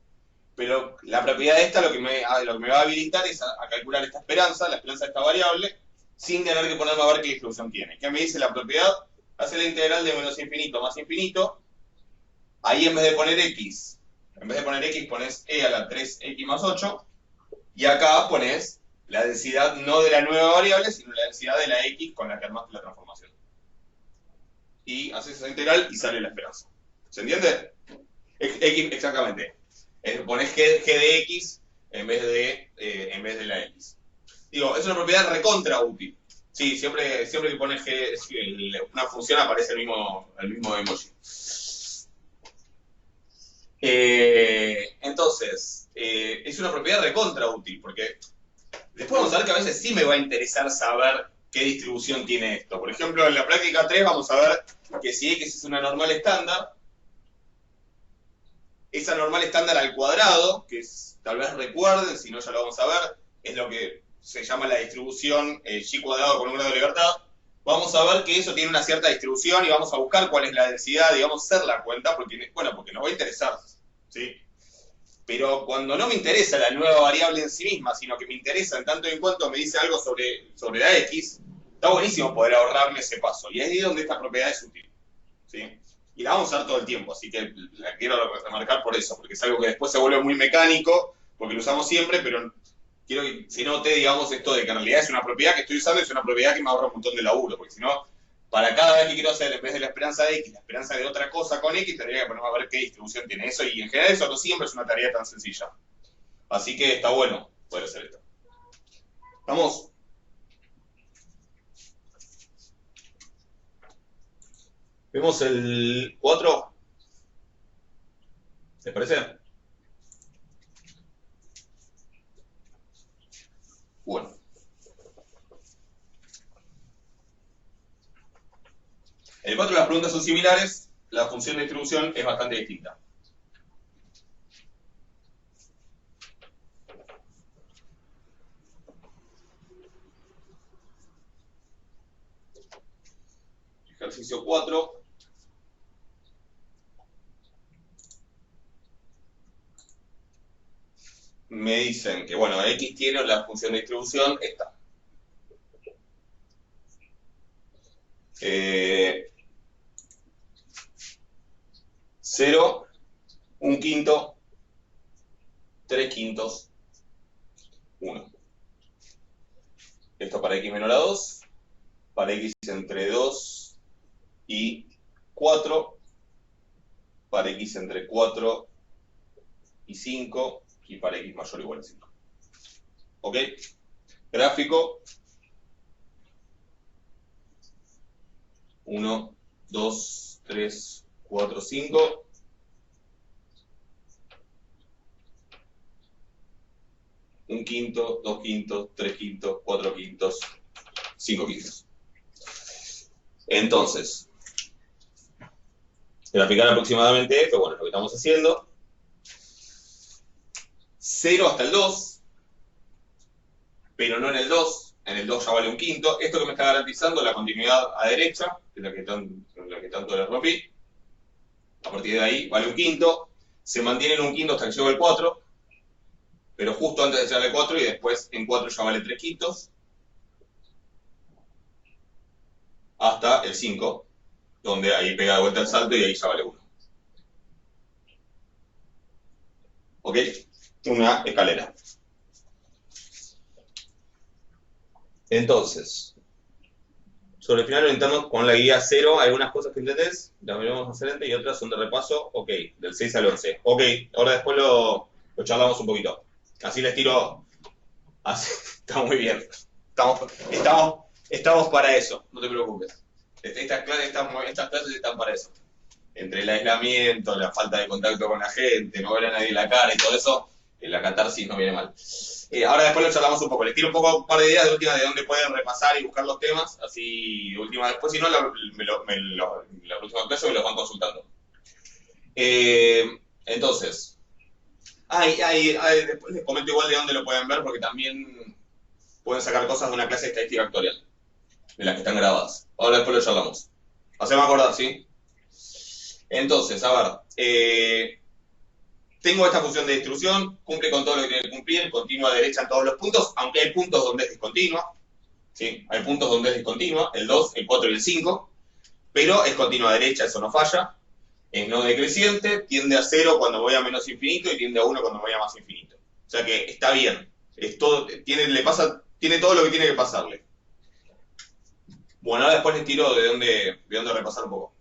Pero la propiedad de esta lo que me va a habilitar es a calcular esta esperanza, la esperanza de esta variable, sin tener que ponerme a ver qué distribución tiene. ¿Qué me dice la propiedad? Hace la integral de menos infinito más infinito. Ahí en vez de poner x, pones e a la 3x más 8. Y acá pones la densidad no de la nueva variable, sino la densidad de la x con la que armaste la transformación. Y haces esa integral y sale la esperanza. ¿Se entiende? X, exactamente. Pones g de x en vez de la x. Digo, es una propiedad recontra útil. Sí, siempre que pones g, una función aparece el mismo emoji. Entonces, es una propiedad recontra útil, porque después vamos a ver que a veces sí me va a interesar saber qué distribución tiene esto. Por ejemplo, en la práctica 3 vamos a ver que si x es una normal estándar, esa normal estándar al cuadrado, que es, tal vez recuerden, si no ya lo vamos a ver, es lo que se llama la distribución y cuadrado con un grado de libertad. Vamos a ver que eso tiene una cierta distribución y vamos a buscar cuál es la densidad y vamos a hacer la cuenta porque nos va a interesar, ¿sí? Pero cuando no me interesa la nueva variable en sí misma, sino que me interesa en tanto en cuanto me dice algo sobre la x, está buenísimo poder ahorrarme ese paso. Y es ahí donde esta propiedad es útil, ¿sí? Y la vamos a usar todo el tiempo, así que la quiero remarcar por eso, porque es algo que después se vuelve muy mecánico, porque lo usamos siempre, pero quiero que se note, digamos, esto de que en realidad es una propiedad que estoy usando, es una propiedad que me ahorra un montón de laburo, porque si no, para cada vez que quiero hacer, en vez de la esperanza de x, la esperanza de otra cosa con x, tendría que ponerme a ver qué distribución tiene eso, y en general eso no siempre es una tarea tan sencilla. Así que está bueno poder hacer esto. ¿Vamos? ¿Vemos el 4? ¿Les parece? Bueno. El 4 las preguntas son similares, la función de distribución es bastante distinta. Ejercicio 4. Me dicen que, bueno, x tiene la función de distribución esta. 0, 1/5, 3/5, 1. Esto para x menor a 2, para x entre 2 y 4, para x entre 4 y 5, y para x mayor o igual a 5. ¿Ok? Gráfico. 1, 2, 3, 4, 5. Un quinto, 2 quintos, 3 quintos, 4 quintos, 5 quintos. Entonces, graficar aproximadamente esto, bueno, es lo que estamos haciendo. 0 hasta el 2, pero no en el 2. En el 2 ya vale un quinto. Esto que me está garantizando la continuidad a derecha, que es la que tanto les rompí. A partir de ahí vale un quinto. Se mantiene en un quinto hasta que llego al 4, pero justo antes de llegar al 4 y después en 4 ya vale 3 quintos. Hasta el 5, donde ahí pega de vuelta el salto y ahí ya vale 1. ¿Ok? Una escalera. Entonces, Sobre el final de lo interno con la guía 0, hay algunas cosas que entendés, las veremos más adelante, y otras son de repaso, ok, del 6 al 11. Ok, ahora después lo charlamos un poquito. Así les tiro. Así, está muy bien. Estamos para eso, no te preocupes. Estas clases están para eso. Entre el aislamiento, la falta de contacto con la gente, no ver a nadie en la cara y todo eso, la catarsis no viene mal. Ahora después lo charlamos un poco. Les tiro un par de ideas de última de dónde pueden repasar y buscar los temas. Así, última, después si no, la próxima clase me los van consultando. Entonces, después les comento igual de dónde lo pueden ver, porque también pueden sacar cosas de una clase de estadística actuarial, de las que están grabadas. Ahora después lo charlamos. Hacemos acordar, ¿sí? Entonces, a ver, tengo esta función de distribución, cumple con todo lo que tiene que cumplir, continua derecha en todos los puntos, aunque hay puntos donde es discontinua, ¿sí? Hay puntos donde es discontinua, el 2, el 4 y el 5, pero es continua derecha, eso no falla, es no decreciente, tiende a 0 cuando voy a menos infinito y tiende a 1 cuando voy a más infinito. O sea que está bien, tiene todo lo que tiene que pasarle. Bueno, ahora después les tiro de dónde repasar un poco.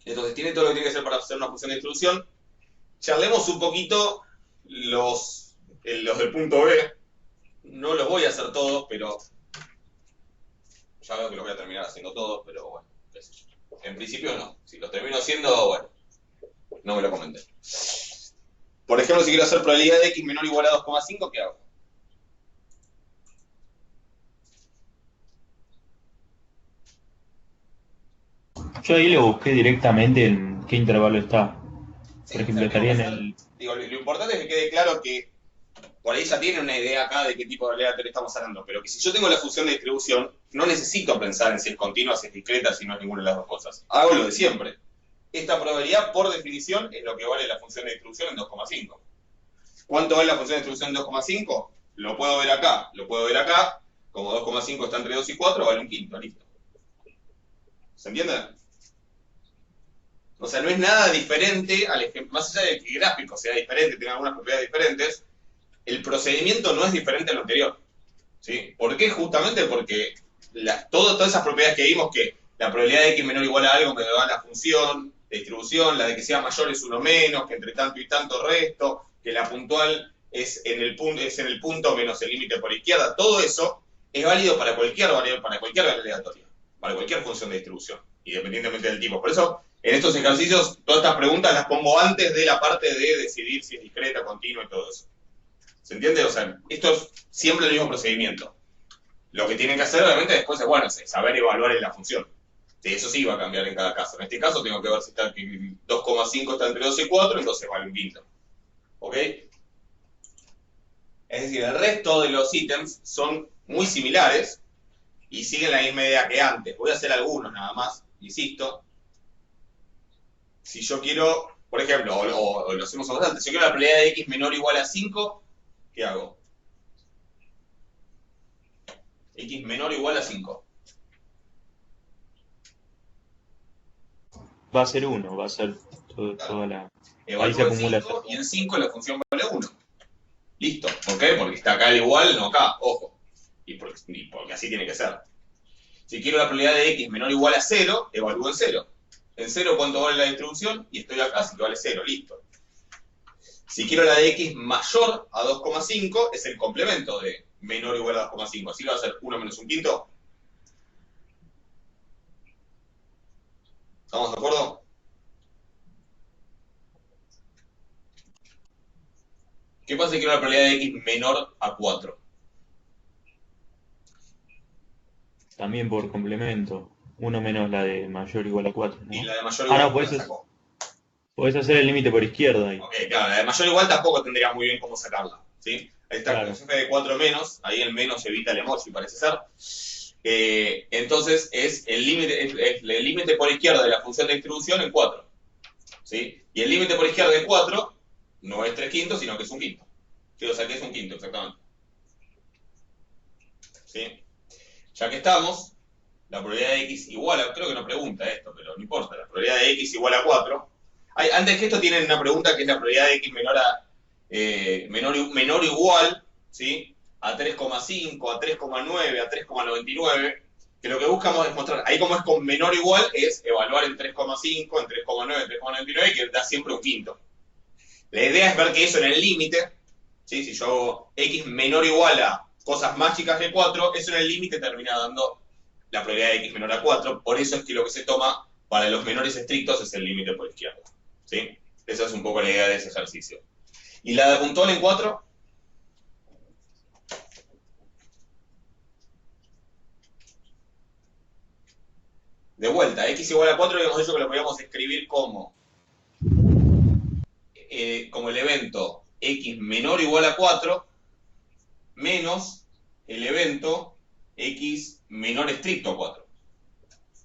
Entonces tiene todo lo que tiene que hacer para hacer una función de distribución. Charlemos un poquito los del punto B. No los voy a hacer todos, pero ya veo que los voy a terminar haciendo todos, pero bueno, qué sé yo. En principio no. Si los termino haciendo, bueno, no me lo comenten. Por ejemplo, si quiero hacer probabilidad de x menor o igual a 2,5, ¿qué hago? Yo ahí lo busqué directamente en qué intervalo está. Por ejemplo, estaría en el... Digo, lo importante es que quede claro que por ahí ya tienen una idea acá de qué tipo de probabilidad estamos hablando, pero que si yo tengo la función de distribución, no necesito pensar en si es continua, si es discreta, si no es ninguna de las dos cosas. Hago lo de siempre. Esta probabilidad, por definición, es lo que vale la función de distribución en 2,5. ¿Cuánto vale la función de distribución en 2,5? Lo puedo ver acá, lo puedo ver acá. Como 2,5 está entre 2 y 4, vale un quinto, listo. ¿Se entiende? O sea, no es nada diferente al ejemplo, más allá de que el gráfico sea diferente, tenga algunas propiedades diferentes, el procedimiento no es diferente a lo anterior. ¿Sí? ¿Por qué? Justamente porque todas esas propiedades que vimos, que la probabilidad de x menor o igual a algo me da la función de distribución, la de que sea mayor es uno menos, que entre tanto y tanto resto, que la puntual es en el punto menos el límite por izquierda, todo eso es válido para cualquier variable, para cualquier variable aleatoria, para cualquier función de distribución, independientemente del tipo. Por eso, en estos ejercicios, todas estas preguntas las pongo antes de la parte de decidir si es discreta, continua y todo eso. ¿Se entiende? O sea, esto es siempre el mismo procedimiento. Lo que tienen que hacer, obviamente, después es, bueno, es saber evaluar en la función. Sí, eso sí va a cambiar en cada caso. En este caso tengo que ver si 2,5 está entre 2 y 4, entonces vale un quinto. ¿Ok? Es decir, el resto de los ítems son muy similares y siguen la misma idea que antes. Voy a hacer algunos nada más, insisto. Si yo quiero, por ejemplo, o lo hacemos más antes, si yo quiero la probabilidad de x menor o igual a 5, ¿qué hago? X menor o igual a 5. Va a ser 1, va a ser toda la... Ahí se acumula 5, y en 5 la función vale 1. Listo. ¿Por qué? Porque está acá el igual, no acá. Ojo. Y porque así tiene que ser. Si quiero la probabilidad de x menor o igual a 0, evalúo en 0. En 0, ¿cuánto vale la distribución? Y estoy acá, así que vale 0. Listo. Si quiero la de x mayor a 2,5, es el complemento de menor o igual a 2,5. Así que va a ser 1 menos un quinto. ¿Estamos de acuerdo? ¿Qué pasa si quiero la probabilidad de x menor a 4? También por complemento. 1 menos la de mayor o igual a 4, ¿no? Y la de mayor o igual a 4 podés hacer el límite por izquierda. Ahí. Ok, claro, la de mayor o igual tampoco tendría muy bien cómo sacarla. ¿Sí? Ahí está, claro. El de 4 menos, ahí el menos evita el emoji, parece ser. Entonces es el límite por izquierda de la función de distribución en 4. ¿Sí? Y el límite por izquierda de 4 no es 3 quintos, sino que es un quinto. ¿Sí? O sea que es un quinto, exactamente. ¿Sí? Ya que estamos, la probabilidad de x igual a, creo que no pregunta esto, pero no importa, la probabilidad de x igual a 4. Antes que esto tienen una pregunta que es la probabilidad de x menor o igual, ¿sí? a 3,5, a 3,9, a 3,99, que lo que buscamos es mostrar, ahí como es con menor o igual, es evaluar en 3,5, en 3,9, en 3,99, que da siempre un quinto. La idea es ver que eso en el límite, ¿sí? Si yo hago x menor o igual a cosas más chicas que 4, eso en el límite termina dando la probabilidad de x menor a 4, por eso es que lo que se toma para los menores estrictos es el límite por izquierda, ¿sí? Esa es un poco la idea de ese ejercicio. ¿Y la de puntual en 4? De vuelta, x igual a 4 habíamos dicho que lo podíamos escribir como el evento x menor o igual a 4 menos el evento x menor estricto a 4.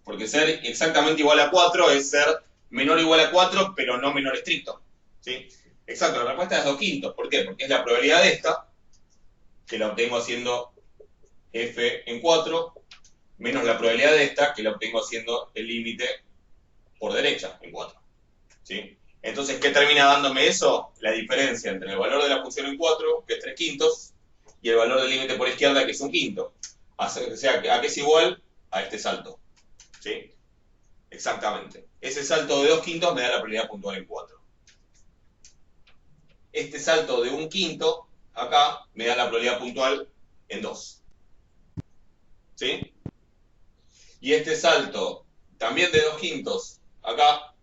Porque ser exactamente igual a 4 es ser menor o igual a 4, pero no menor estricto, ¿sí? Exacto, la respuesta es 2 quintos. ¿Por qué? Porque es la probabilidad de esta, que la obtengo haciendo f en 4, menos la probabilidad de esta, que la obtengo haciendo el límite por derecha en 4, ¿sí? Entonces, ¿qué termina dándome eso? La diferencia entre el valor de la función en 4, que es 3 quintos, y el valor del límite por izquierda, que es 1 quinto. O sea, ¿a qué es igual? A este salto, ¿sí? Exactamente. Ese salto de 2 quintos me da la probabilidad puntual en 4. Este salto de 1 quinto, acá, me da la probabilidad puntual en 2. ¿Sí? Y este salto, también de 2 quintos, acá,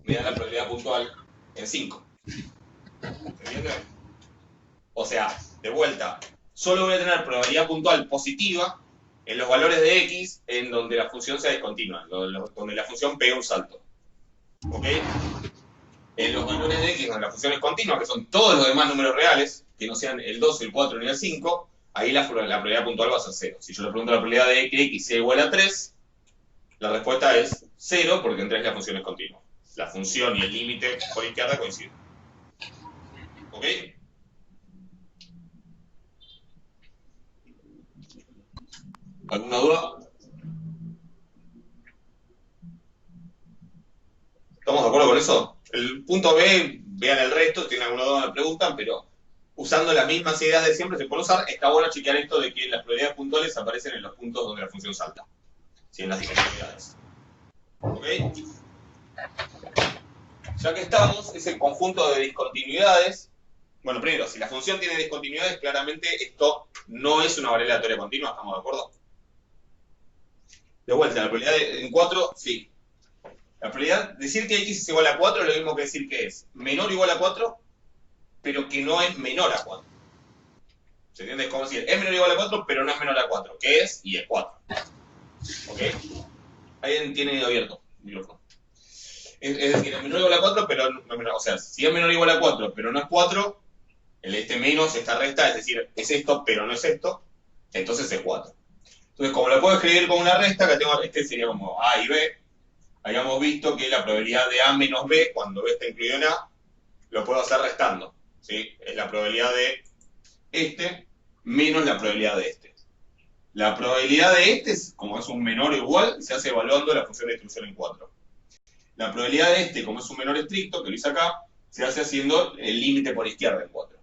me da la probabilidad puntual en 5. ¿Se entiende? O sea, de vuelta, solo voy a tener probabilidad puntual positiva en los valores de x en donde la función sea discontinua, donde la función pega un salto. ¿Ok? En los valores de x donde la función es continua, que son todos los demás números reales, que no sean el 2, el 4 ni el 5, ahí la probabilidad puntual va a ser 0. Si yo le pregunto la probabilidad de que x sea igual a 3, la respuesta es 0, porque en 3 la función es continua. La función y el límite por izquierda coinciden. ¿Ok? ¿Alguna duda? ¿Estamos de acuerdo con eso? El punto B, vean el resto, si tienen alguna duda me preguntan, pero usando las mismas ideas de siempre se puede usar. Está bueno chequear esto de que las probabilidades puntuales aparecen en los puntos donde la función salta. ¿Sí? En las discontinuidades. ¿Ok? Ya que estamos, es el conjunto de discontinuidades. Bueno, primero, si la función tiene discontinuidades, claramente esto no es una variable aleatoria continua, ¿estamos de acuerdo? De vuelta, la probabilidad en 4, sí. La probabilidad, decir que x es igual a 4 es lo mismo que decir que es menor o igual a 4, pero que no es menor a 4. ¿Se entiende? Es como decir, es menor o igual a 4, pero no es menor a 4. ¿Qué es? Y es 4. ¿Ok? Alguien tiene abierto el micrófono. Es decir, es menor o igual a 4, pero no es menor. O sea, si es menor o igual a 4, pero no es 4, este menos, esta resta, es decir, es esto, pero no es esto, entonces es 4. Entonces, como lo puedo escribir con una resta, que tengo, este sería como A y B, habíamos visto que la probabilidad de A menos B, cuando B está incluido en A, lo puedo hacer restando, ¿sí? Es la probabilidad de este menos la probabilidad de este. La probabilidad de este, como es un menor o igual, se hace evaluando la función de distribución en 4. La probabilidad de este, como es un menor estricto, que lo hice acá, se hace haciendo el límite por izquierda en 4.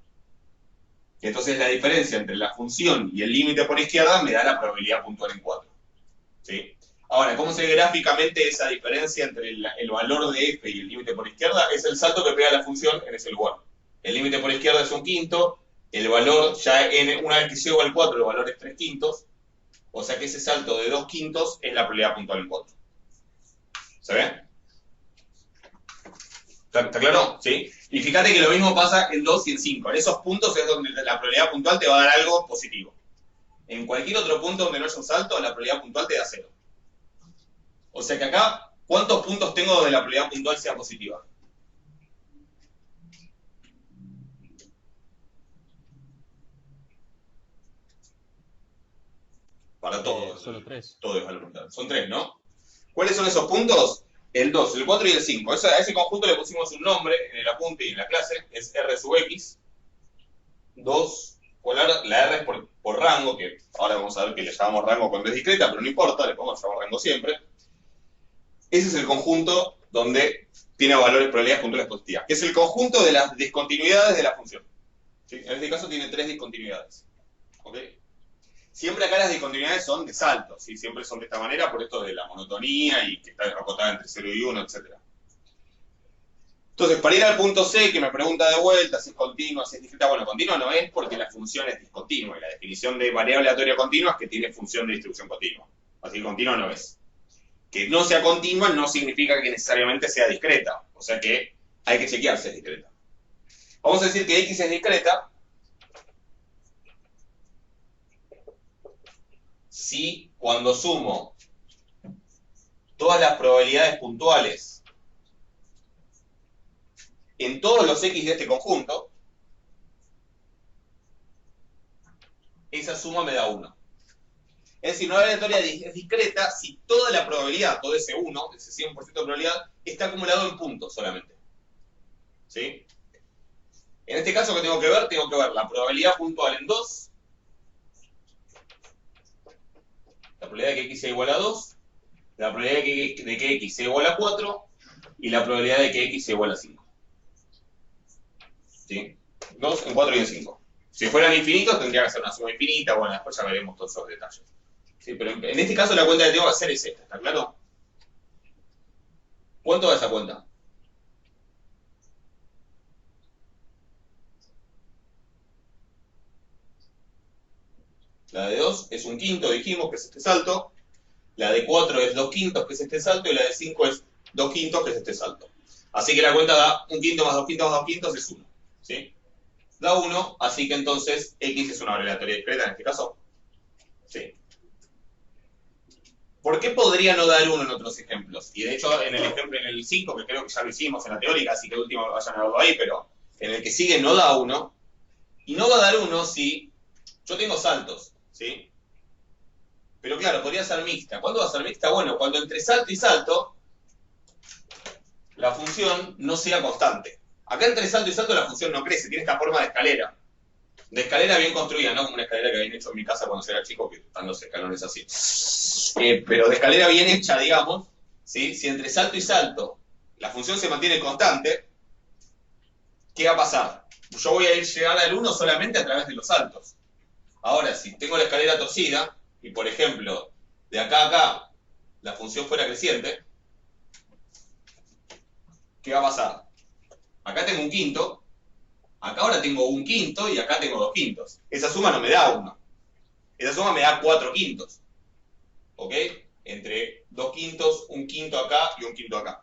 Entonces la diferencia entre la función y el límite por izquierda me da la probabilidad puntual en 4. ¿Sí? Ahora, ¿cómo se ve gráficamente esa diferencia entre el valor de f y el límite por izquierda? Es el salto que pega la función en ese lugar. El límite por izquierda es 1 quinto, el valor, ya una vez que llego al 4, el valor es 3 quintos, o sea que ese salto de 2 quintos es la probabilidad puntual en 4. ¿Se ve? ¿Está claro? ¿Sí? Y fíjate que lo mismo pasa en 2 y en 5. En esos puntos es donde la probabilidad puntual te va a dar algo positivo. En cualquier otro punto donde no haya un salto, la probabilidad puntual te da 0. O sea que acá, ¿cuántos puntos tengo donde la probabilidad puntual sea positiva? Para todos. Solo 3. Todo es valor puntual. Son 3, ¿no? ¿Cuáles son esos puntos? El 2, el 4 y el 5. A ese conjunto le pusimos un nombre en el apunte y en la clase, es R sub X. 2, la R es por rango, que ahora vamos a ver que le llamamos rango cuando es discreta, pero no importa, le podemos llamar rango siempre. Ese es el conjunto donde tiene valores, probabilidades puntuales positivas, que es el conjunto de las discontinuidades de la función. ¿Sí? En este caso tiene 3 discontinuidades. ¿Ok? Siempre acá las discontinuidades son de saltos, ¿sí? Siempre son de esta manera por esto de la monotonía y que está acotada entre 0 y 1, etc. Entonces, para ir al punto C, que me pregunta de vuelta si es continua, si es discreta, bueno, continua no es porque la función es discontinua y la definición de variable aleatoria continua es que tiene función de distribución continua. Así que continua no es. Que no sea continua no significa que necesariamente sea discreta, o sea que hay que chequear si es discreta. Vamos a decir que X es discreta si cuando sumo todas las probabilidades puntuales en todos los X de este conjunto, esa suma me da 1. Es decir, una variable aleatoria es discreta si toda la probabilidad, todo ese 1, ese 100% de probabilidad, está acumulado en puntos solamente. ¿Sí? En este caso, ¿qué tengo que ver? Tengo que ver la probabilidad puntual en 2, la probabilidad de que X sea igual a 2, la probabilidad de que X sea igual a 4 y la probabilidad de que X sea igual a 5. ¿Sí? 2 en 4 y en 5. Si fueran infinitos, tendría que ser una suma infinita. Bueno, después ya veremos todos esos detalles. ¿Sí? Pero en este caso, la cuenta que tengo que hacer es esta, ¿está claro? ¿Cuánto da esa cuenta? La de 2 es 1/5, dijimos, que es este salto. La de 4 es 2/5, que es este salto. Y la de 5 es 2/5, que es este salto. Así que la cuenta da 1/5 más 2/5 más 2/5 es 1. ¿Sí? Da 1, así que entonces X es una variable aleatoria discreta en este caso. Sí. ¿Por qué podría no dar 1 en otros ejemplos? Y de hecho, en el ejemplo, en el 5, que creo que ya lo hicimos en la teórica, así que de último vayan a verlo ahí, pero en el que sigue no da 1. Y no va a dar 1 si yo tengo saltos, ¿sí? Pero claro, podría ser mixta. ¿Cuándo va a ser mixta? Bueno, cuando entre salto y salto, la función no sea constante. Acá entre salto y salto la función no crece, tiene esta forma de escalera. De escalera bien construida, no como una escalera que habían hecho en mi casa cuando yo era chico, que están los escalones así. Pero de escalera bien hecha, digamos, ¿sí? Si entre salto y salto la función se mantiene constante, ¿qué va a pasar? Yo voy a llegar al 1 solamente a través de los saltos. Ahora, si tengo la escalera torcida, y por ejemplo, de acá a acá la función fuera creciente, ¿qué va a pasar? Acá tengo 1/5, acá ahora tengo 1/5 y acá tengo 2/5. Esa suma no me da 1. Esa suma me da 4/5. ¿Ok? Entre 2/5, 1/5 acá y 1/5 acá.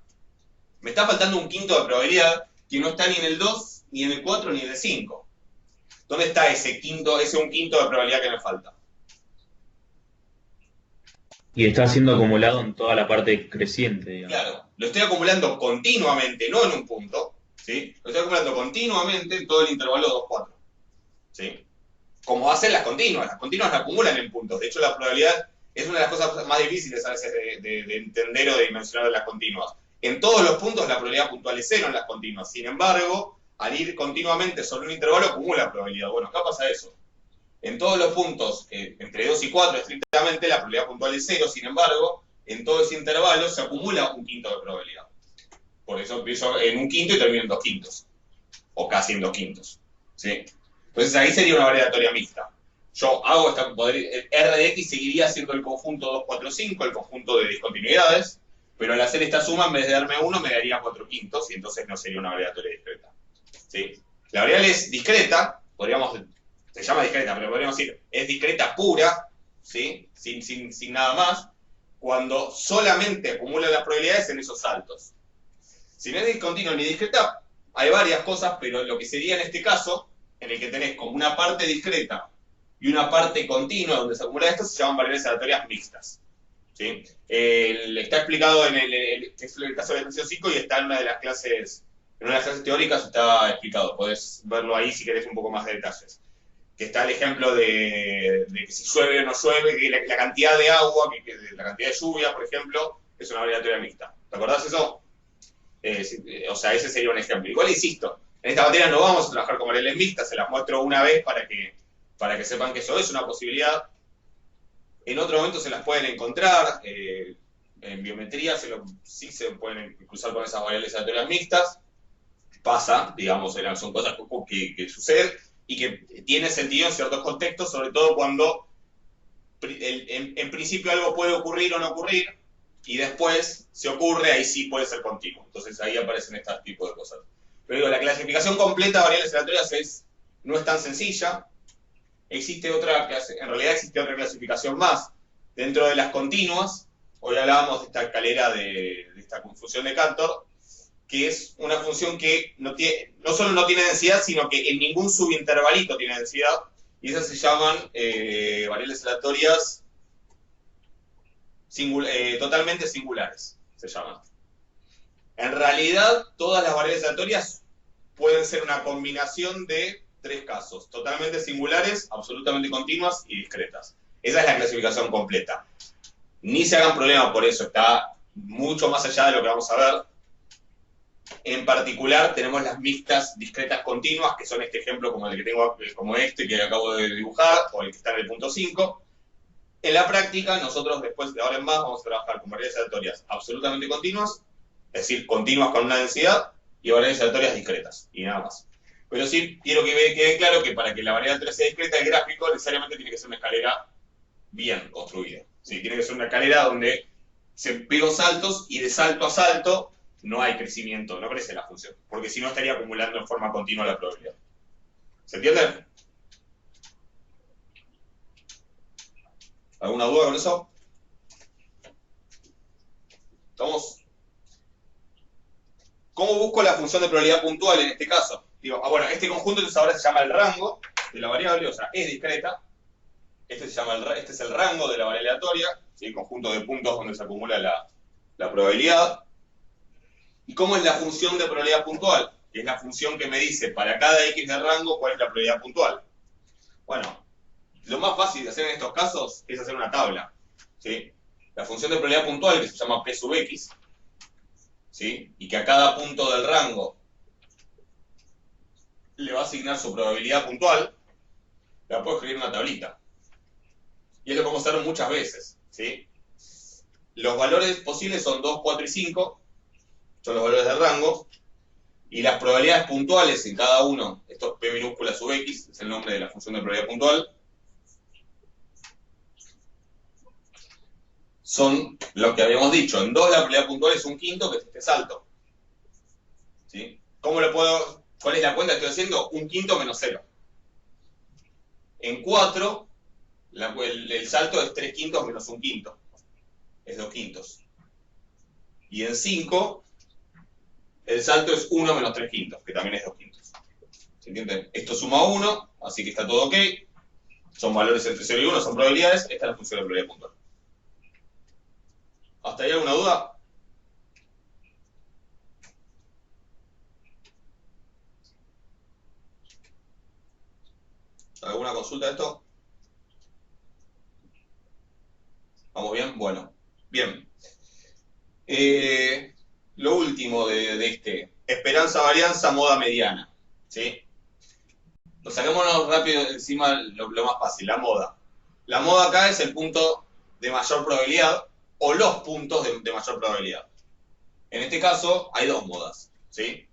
Me está faltando 1/5 de probabilidad que no está ni en el 2, ni en el 4, ni en el 5. ¿Dónde está ese 1/5 de probabilidad que me falta? Y está siendo acumulado en toda la parte creciente, digamos. Claro, lo estoy acumulando continuamente, no en un punto, ¿sí? Lo estoy acumulando continuamente en todo el intervalo 2, 4, ¿sí? Como hacen las continuas la acumulan en puntos. De hecho, la probabilidad es una de las cosas más difíciles a veces de entender o de dimensionar de las continuas. En todos los puntos la probabilidad puntual es 0 en las continuas. Sin embargo, al ir continuamente sobre un intervalo acumula probabilidad. Bueno, acá pasa eso. En todos los puntos, entre 2 y 4 estrictamente, la probabilidad puntual es 0. Sin embargo, en todo ese intervalo se acumula 1/5 de probabilidad. Por eso empiezo en 1/5 y termino en 2/5. O casi en 2/5. ¿Sí? Entonces ahí sería una variable aleatoria mixta. Yo hago R de X seguiría siendo el conjunto 2, 4, 5, el conjunto de discontinuidades, pero al hacer esta suma, en vez de darme 1, me daría 4/5, y entonces no sería una variable aleatoria discreta. ¿Sí? La variable es discreta, se llama discreta, pero podríamos decir, es discreta pura, ¿sí? Sin nada más, cuando solamente acumula las probabilidades en esos saltos. Si no es discontinua ni discreta, hay varias cosas, pero lo que sería en este caso, en el que tenés como una parte discreta y una parte continua donde se acumula esto, se llaman variables aleatorias mixtas. ¿Sí? Está explicado en el caso del ejercicio 5 y está en una de las clases, teóricas está explicado. Podés verlo ahí si querés un poco más de detalles. Que está el ejemplo de que si llueve o no llueve, que la cantidad de agua, la cantidad de lluvia, por ejemplo, es una variable aleatoria mixta. ¿Te acordás eso? O sea, ese sería un ejemplo. Igual insisto, en esta materia no vamos a trabajar con variables mixtas, se las muestro una vez para que sepan que eso es una posibilidad. En otro momento se las pueden encontrar, en biometría sí se pueden cruzar con esas variables aleatorias mixtas. Pasa, digamos, son cosas que suceden. y que tiene sentido en ciertos contextos, sobre todo cuando en principio algo puede ocurrir o no ocurrir, y después se ocurre, ahí sí puede ser continuo. Entonces ahí aparecen este tipo de cosas. Pero digo, la clasificación completa de variables aleatorias no es tan sencilla. Existe otra, en realidad existe otra clasificación más. Dentro de las continuas, hoy hablábamos de esta escalera de esta función de Cantor, que es una función que no solo no tiene densidad, sino que en ningún subintervalito tiene densidad, y esas se llaman variables aleatorias totalmente singulares, se llaman. En realidad, todas las variables aleatorias pueden ser una combinación de tres casos: totalmente singulares, absolutamente continuas y discretas. Esa es la clasificación completa. Ni se hagan problema por eso, está mucho más allá de lo que vamos a ver. En particular, tenemos las mixtas discretas continuas, que son este ejemplo como el que tengo, como este que acabo de dibujar, o el que está en el punto 5. En la práctica, nosotros después de ahora en más vamos a trabajar con variables aleatorias absolutamente continuas, es decir, continuas con una densidad, y variables aleatorias discretas, y nada más. Pero sí quiero que quede claro que para que la variable aleatoria sea discreta, el gráfico necesariamente tiene que ser una escalera bien construida. ¿Sí? Tiene que ser una escalera donde se pegó saltos, y de salto a salto no hay crecimiento, no crece la función, porque si no estaría acumulando en forma continua la probabilidad. ¿Se entiende? ¿Alguna duda con eso? ¿Estamos? ¿Cómo busco la función de probabilidad puntual en este caso? Digo, bueno, este conjunto entonces ahora se llama el rango de la variable, o sea, es discreta. Este es el rango de la variable aleatoria, ¿sí? El conjunto de puntos donde se acumula la probabilidad. ¿Y cómo es la función de probabilidad puntual? Que es la función que me dice para cada x de rango cuál es la probabilidad puntual. Bueno, lo más fácil de hacer en estos casos es hacer una tabla, ¿sí? La función de probabilidad puntual, que se llama p sub x, ¿sí? Y que a cada punto del rango le va a asignar su probabilidad puntual, la puedo escribir en una tablita. Y es lo que vamos a hacer muchas veces, ¿sí? Los valores posibles son 2, 4 y 5, son los valores del rango, y las probabilidades puntuales en cada uno, esto es p minúscula sub x, es el nombre de la función de probabilidad puntual, son los que habíamos dicho. En 2 la probabilidad puntual es un quinto, que es este salto. ¿Sí? ¿Cómo lo puedo? ¿Cuál es la cuenta que estoy haciendo? Un quinto menos 0. En 4, el salto es 3 quintos menos un quinto. Es 2 quintos. Y en 5, el salto es 1 menos 3 quintos, que también es 2 quintos. ¿Se entienden? Esto suma 1, así que está todo ok. Son valores entre 0 y 1, son probabilidades. Esta es la función de probabilidad puntual. ¿Hasta ahí alguna duda? ¿Alguna consulta de esto? ¿Vamos bien? Bueno, bien. Lo último de este, esperanza, varianza, moda mediana. ¿Sí? Saquémonos rápido encima lo más fácil, la moda. La moda acá es el punto de mayor probabilidad, o los puntos de mayor probabilidad. En este caso hay dos modas, ¿sí?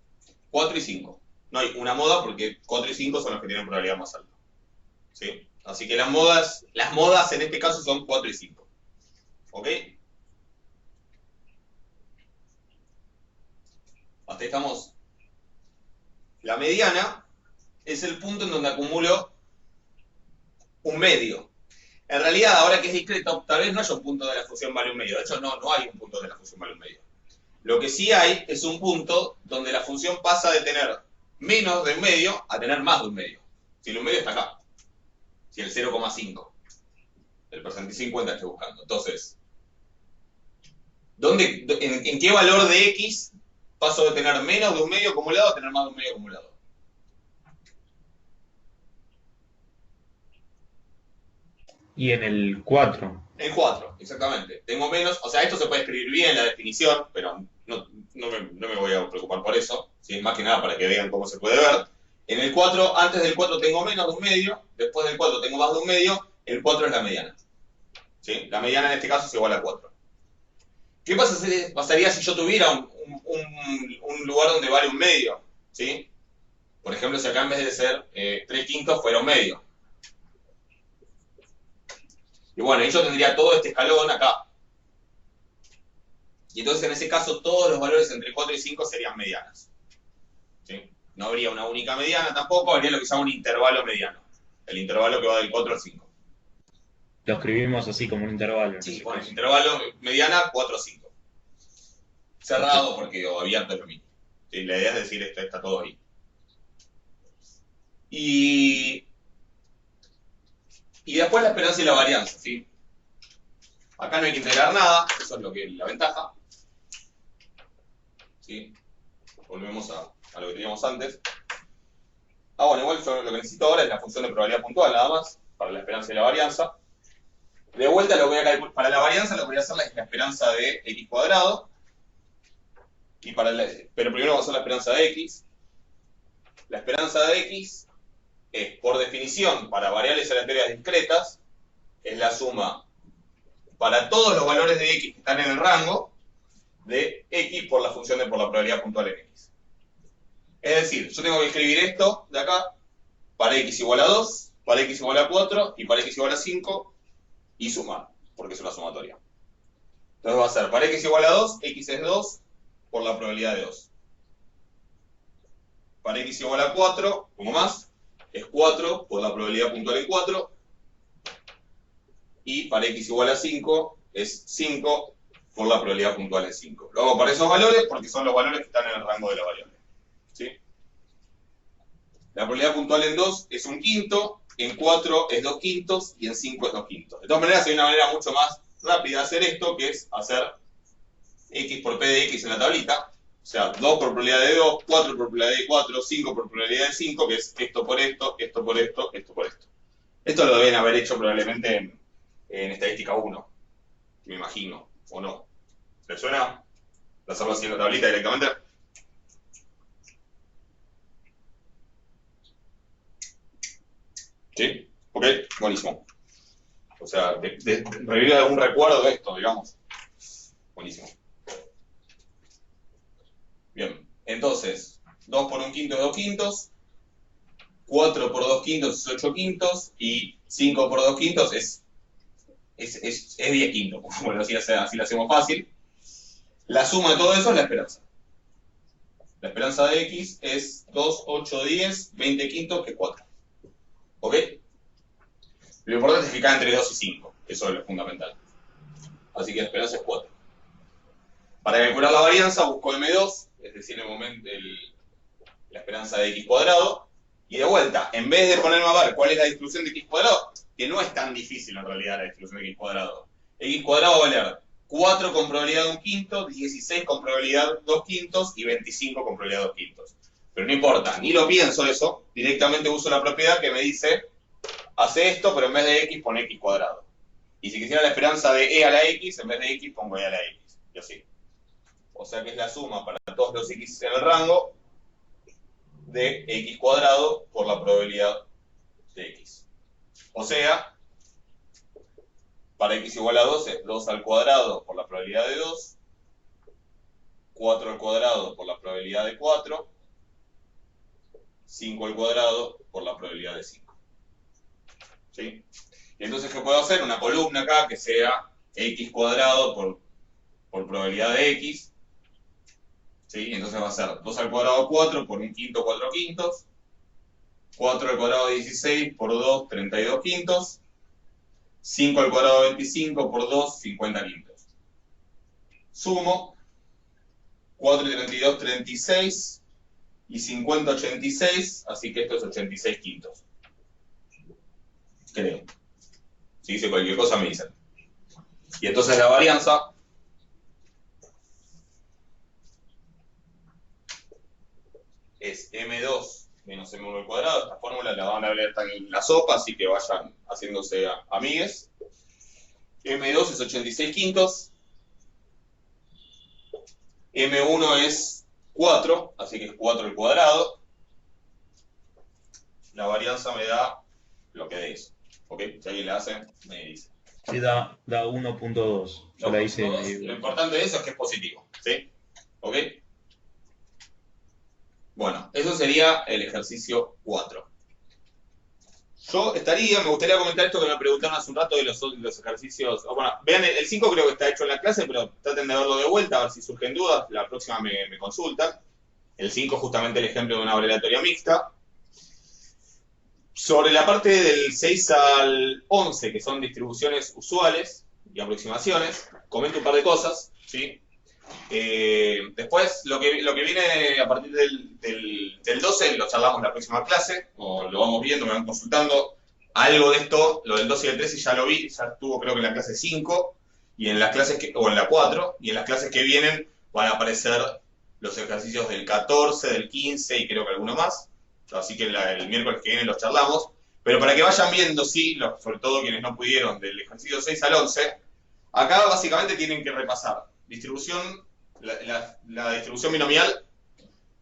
4 y 5. No hay una moda porque 4 y 5 son los que tienen probabilidad más alta. ¿Sí? Así que las modas en este caso son 4 y 5. ¿Ok? Hasta ahí estamos. La mediana es el punto en donde acumulo un medio. En realidad, ahora que es discreto, tal vez no haya un punto de la función vale un medio. De hecho, no hay un punto de la función vale un medio. Lo que sí hay es un punto donde la función pasa de tener menos de un medio a tener más de un medio. Si el un medio está acá. Si el 0,5. El porcentaje 50 estoy buscando. Entonces, ¿en qué valor de x paso de tener menos de un medio acumulado a tener más de un medio acumulado? Y en el 4. En 4, exactamente. Tengo menos, o sea, esto se puede escribir bien en la definición, pero no me voy a preocupar por eso, ¿sí? Más que nada para que vean cómo se puede ver. En el 4, antes del 4 tengo menos de un medio, después del 4 tengo más de un medio, el 4 es la mediana. ¿Sí? La mediana en este caso es igual a 4. ¿Qué pasaría si yo tuviera un lugar donde vale un medio? ¿Sí? Por ejemplo, si acá en vez de ser 3 quintos fuera un medio. Y bueno, yo tendría todo este escalón acá. Y entonces en ese caso todos los valores entre 4 y 5 serían medianas. ¿Sí? No habría una única mediana tampoco, habría lo que se llama un intervalo mediano. El intervalo que va del 4 al 5. Lo escribimos así como un intervalo. Sí, bueno, intervalo mediana 4 a 5. Cerrado porque o abierto es lo mismo. ¿Sí? La idea es decir, está todo ahí. Y después la esperanza y la varianza, ¿sí? Acá no hay que integrar nada, eso es lo que la ventaja. ¿Sí? Volvemos a lo que teníamos antes. Bueno, igual yo lo que necesito ahora es la función de probabilidad puntual, nada más, para la esperanza y la varianza. De vuelta lo voy a calcular. Para la varianza lo que voy a hacer es la esperanza de x cuadrado. Pero primero vamos a hacer la esperanza de x. La esperanza de x es, por definición, para variables aleatorias discretas, es la suma para todos los valores de x que están en el rango de x por la función de por la probabilidad puntual en x. Es decir, yo tengo que escribir esto de acá para x igual a 2, para x igual a 4 y para x igual a 5 y sumar, porque es una sumatoria. Entonces va a ser para x igual a 2, x es 2 por la probabilidad de 2. Para x igual a 4, como más, es 4 por la probabilidad puntual en 4. Y para x igual a 5 es 5 por la probabilidad puntual en 5. Lo hago para esos valores porque son los valores que están en el rango de la variable. ¿Sí? La probabilidad puntual en 2 es 1/5, en 4 es 2/5 y en 5 es 2/5. De todas maneras, hay una manera mucho más rápida de hacer esto, que es hacer x por p de x en la tablita. O sea, 2 por probabilidad de 2, 4 por probabilidad de 4, 5 por probabilidad de 5, que es esto por esto, esto por esto, esto por esto. Esto lo deben haber hecho probablemente en estadística 1, me imagino, o no. ¿Les suena hacerlo así en la tablita directamente? ¿Sí? Ok, buenísimo. O sea, revivir algún recuerdo de esto, digamos. Buenísimo. Bien, entonces, 2 por 1/5 es 2/5, 4 por 2/5 es 8/5 y 5 por 2/5 es 10/5. Bueno, así lo hacemos fácil. La suma de todo eso es la esperanza. La esperanza de x es 2, 8, 10, 20/5, que es 4. ¿Ok? Lo importante es que cae entre 2 y 5. Eso es lo fundamental. Así que la esperanza es 4. Para calcular la varianza busco m2, es decir, la esperanza de x cuadrado. Y de vuelta, en vez de ponerme a ver cuál es la distribución de x cuadrado, que no es tan difícil en realidad la distribución de x cuadrado. X cuadrado va a valer 4 con probabilidad de 1/5, 16 con probabilidad de 2/5 y 25 con probabilidad de 2/5. Pero no importa, ni lo pienso eso, directamente uso la propiedad que me dice, hace esto, pero en vez de x pone x cuadrado. Y si quisiera la esperanza de e a la x, en vez de x pongo e a la x. Y así. O sea que es la suma para todos los x en el rango de x cuadrado por la probabilidad de x. O sea, para x igual a 2 es 2 al cuadrado por la probabilidad de 2, 4 al cuadrado por la probabilidad de 4, 5 al cuadrado por la probabilidad de 5. ¿Sí? Y entonces, ¿qué puedo hacer? Una columna acá que sea x cuadrado por probabilidad de x. ¿Sí? Entonces va a ser 2 al cuadrado 4 por 1/5, 4/5. 4 al cuadrado 16 por 2, 32/5. 5 al cuadrado 25 por 2, 50/5. Sumo. 4 y 32, 36. Y 50, 86. Así que esto es 86/5. Creo. Si dice cualquier cosa me dicen. Y entonces la varianza es m2 menos m1 al cuadrado. Esta fórmula la van a ver en la sopa, así que vayan haciéndose amigues. M2 es 86/5. M1 es 4, así que es 4 al cuadrado. La varianza me da lo que dé eso. ¿Ok? Si alguien la hace, me dice. Sí, da 1.2. Yo la hice. Lo importante de eso es que es positivo. ¿Sí? ¿Ok? Bueno, eso sería el ejercicio 4. Me gustaría comentar esto que me preguntaron hace un rato de los ejercicios. Bueno, vean, el 5 creo que está hecho en la clase, pero traten de verlo de vuelta, a ver si surgen dudas. La próxima me consultan. El 5 es justamente el ejemplo de una aleatoria mixta. Sobre la parte del 6 al 11, que son distribuciones usuales y aproximaciones, comento un par de cosas, ¿sí? Después, lo que viene a partir del 12 lo charlamos en la próxima clase, o lo vamos viendo, me van consultando. Algo de esto, lo del 12 y el 13 ya lo vi, ya estuvo creo que en la clase 5, y en las clases o en la 4, y en las clases que vienen van a aparecer los ejercicios del 14, del 15 y creo que alguno más. Así que el miércoles que viene los charlamos. Pero para que vayan viendo, sí, sobre todo quienes no pudieron, del ejercicio 6 al 11, acá básicamente tienen que repasar distribución, la distribución binomial,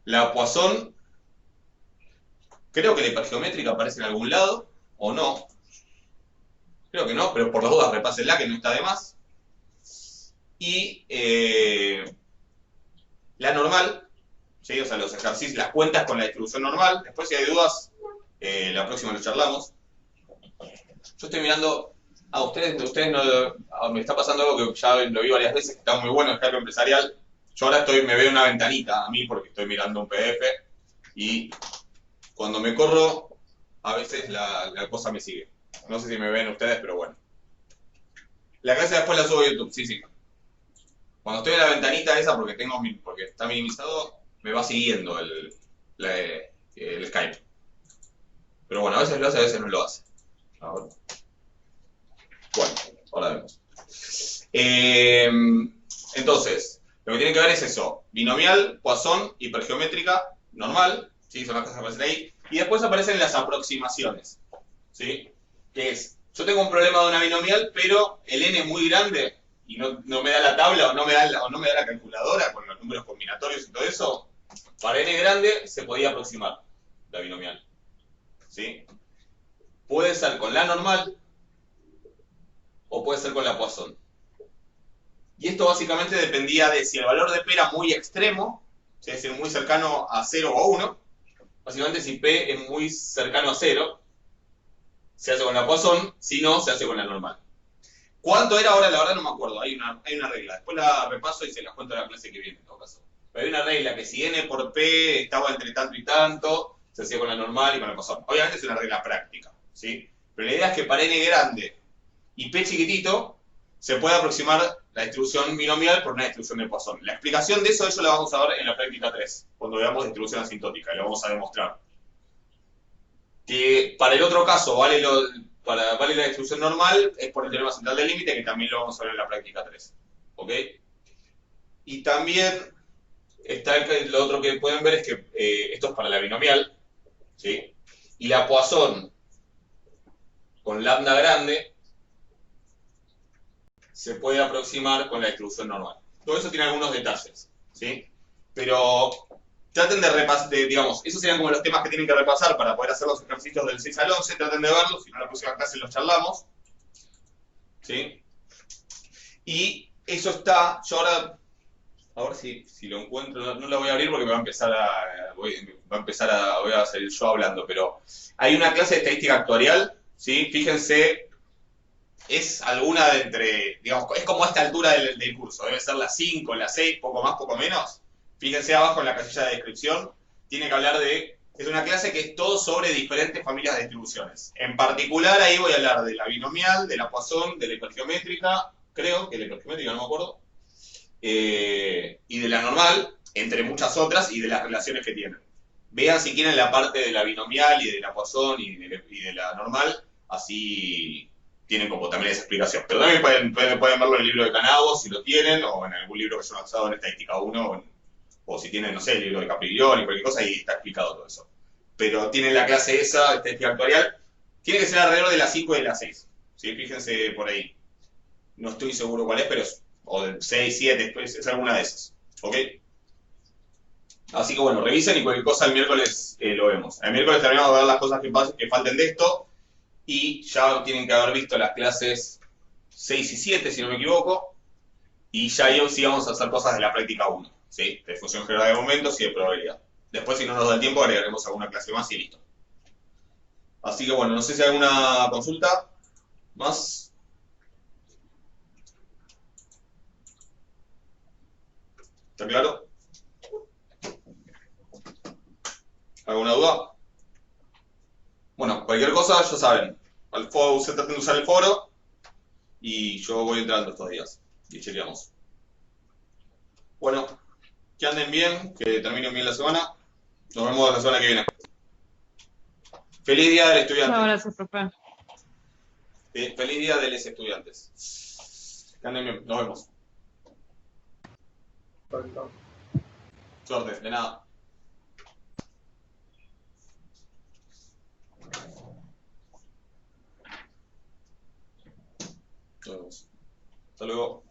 la Poisson, creo que la hipergeométrica aparece en algún lado, o no. Creo que no, pero por las dudas repásenla, que no está de más. Y la normal, ¿sí? O sea, los ejercicios, las cuentas con la distribución normal. Después, si hay dudas, la próxima lo charlamos. Yo estoy mirando a ustedes no, me está pasando algo que ya lo vi varias veces, que está muy bueno el cálculo empresarial. Yo ahora me veo una ventanita a mí porque estoy mirando un PDF y cuando me corro, a veces la cosa me sigue. No sé si me ven ustedes, pero bueno. La clase después la subo a YouTube, sí. Cuando estoy en la ventanita esa, porque está minimizado, me va siguiendo el Skype. Pero bueno, a veces lo hace, a veces no lo hace. Ahora. Bueno, ahora vemos. Entonces, lo que tienen que ver es eso. Binomial, Poisson, hipergeométrica, normal. ¿Sí? Son las cosas que aparecen ahí. Y después aparecen las aproximaciones. ¿Sí? Que es, yo tengo un problema de una binomial, pero el n es muy grande y no me da la tabla o no me da la calculadora con los números combinatorios y todo eso. Para n grande se podía aproximar la binomial. ¿Sí? Puede ser con la normal o puede ser con la Poisson. Y esto básicamente dependía de si el valor de P era muy extremo, es decir, muy cercano a 0 o 1. Básicamente si P es muy cercano a 0, se hace con la Poisson, si no, se hace con la normal. ¿Cuánto era ahora? La verdad no me acuerdo, hay una regla. Después la repaso y se las cuento en la clase que viene, en todo caso. Pero hay una regla que si n por P estaba entre tanto y tanto, se hacía con la normal y con la Poisson. Obviamente es una regla práctica, ¿sí? Pero la idea es que para n grande y P chiquitito, se puede aproximar la distribución binomial por una distribución de Poisson. La explicación de eso la vamos a ver en la práctica 3, cuando veamos distribución asintótica, y lo vamos a demostrar. Que para el otro caso vale la distribución normal, es por el teorema central del límite, que también lo vamos a ver en la práctica 3. ¿Ok? Y también lo otro que pueden ver es que esto es para la binomial, ¿sí? Y la Poisson con lambda grande se puede aproximar con la distribución normal. Todo eso tiene algunos detalles, ¿sí? Pero traten de repasar, digamos, esos serían como los temas que tienen que repasar para poder hacer los ejercicios del 6 al 11, traten de verlos, si no en la próxima clase los charlamos, ¿sí? Y eso está, yo ahora, a ver si lo encuentro, no la voy a abrir porque me va a empezar voy a salir yo hablando, pero hay una clase de estadística actuarial, ¿sí? Fíjense, es alguna de entre, digamos, es como a esta altura del curso, debe ser la 5, la 6, poco más, poco menos. Fíjense abajo en la casilla de descripción, tiene que hablar es una clase que es todo sobre diferentes familias de distribuciones. En particular ahí voy a hablar de la binomial, de la Poisson, de la hipergeométrica, creo que la hipergeométrica, no me acuerdo, y de la normal, entre muchas otras, y de las relaciones que tienen. Vean si quieren la parte de la binomial y de la Poisson y de la normal, así tienen como también esa explicación. Pero también pueden verlo en el libro de Canavos, si lo tienen, o en algún libro que yo he usado en Estadística 1, o si tienen, no sé, el libro de Capriglione y cualquier cosa, ahí está explicado todo eso. Pero tienen la clase esa, Estadística Actuarial, tiene que ser alrededor de las 5 y de las 6. ¿Sí? Fíjense por ahí. No estoy seguro cuál es, pero o del 6, 7, es alguna de esas. ¿Ok? Así que bueno, revisen y cualquier cosa el miércoles lo vemos. El miércoles terminamos de ver las cosas que falten de esto. Y ya tienen que haber visto las clases 6 y 7, si no me equivoco. Y ya sí vamos a hacer cosas de la práctica 1, ¿sí? De función general de momentos y de probabilidad. Después, si no nos da el tiempo, agregaremos alguna clase más y listo. Así que bueno, no sé si hay alguna consulta más. ¿Está claro? ¿Alguna duda? Bueno, cualquier cosa, ya saben. Al foro, se traten de usar el foro y yo voy entrando estos días y chequeamos. Bueno, que anden bien, que terminen bien la semana. Nos vemos la semana que viene. Feliz día del estudiante. No, gracias, profe. Feliz día de los estudiantes. Que anden bien, nos vemos. Suerte, de nada. Nos vemos. Hasta luego.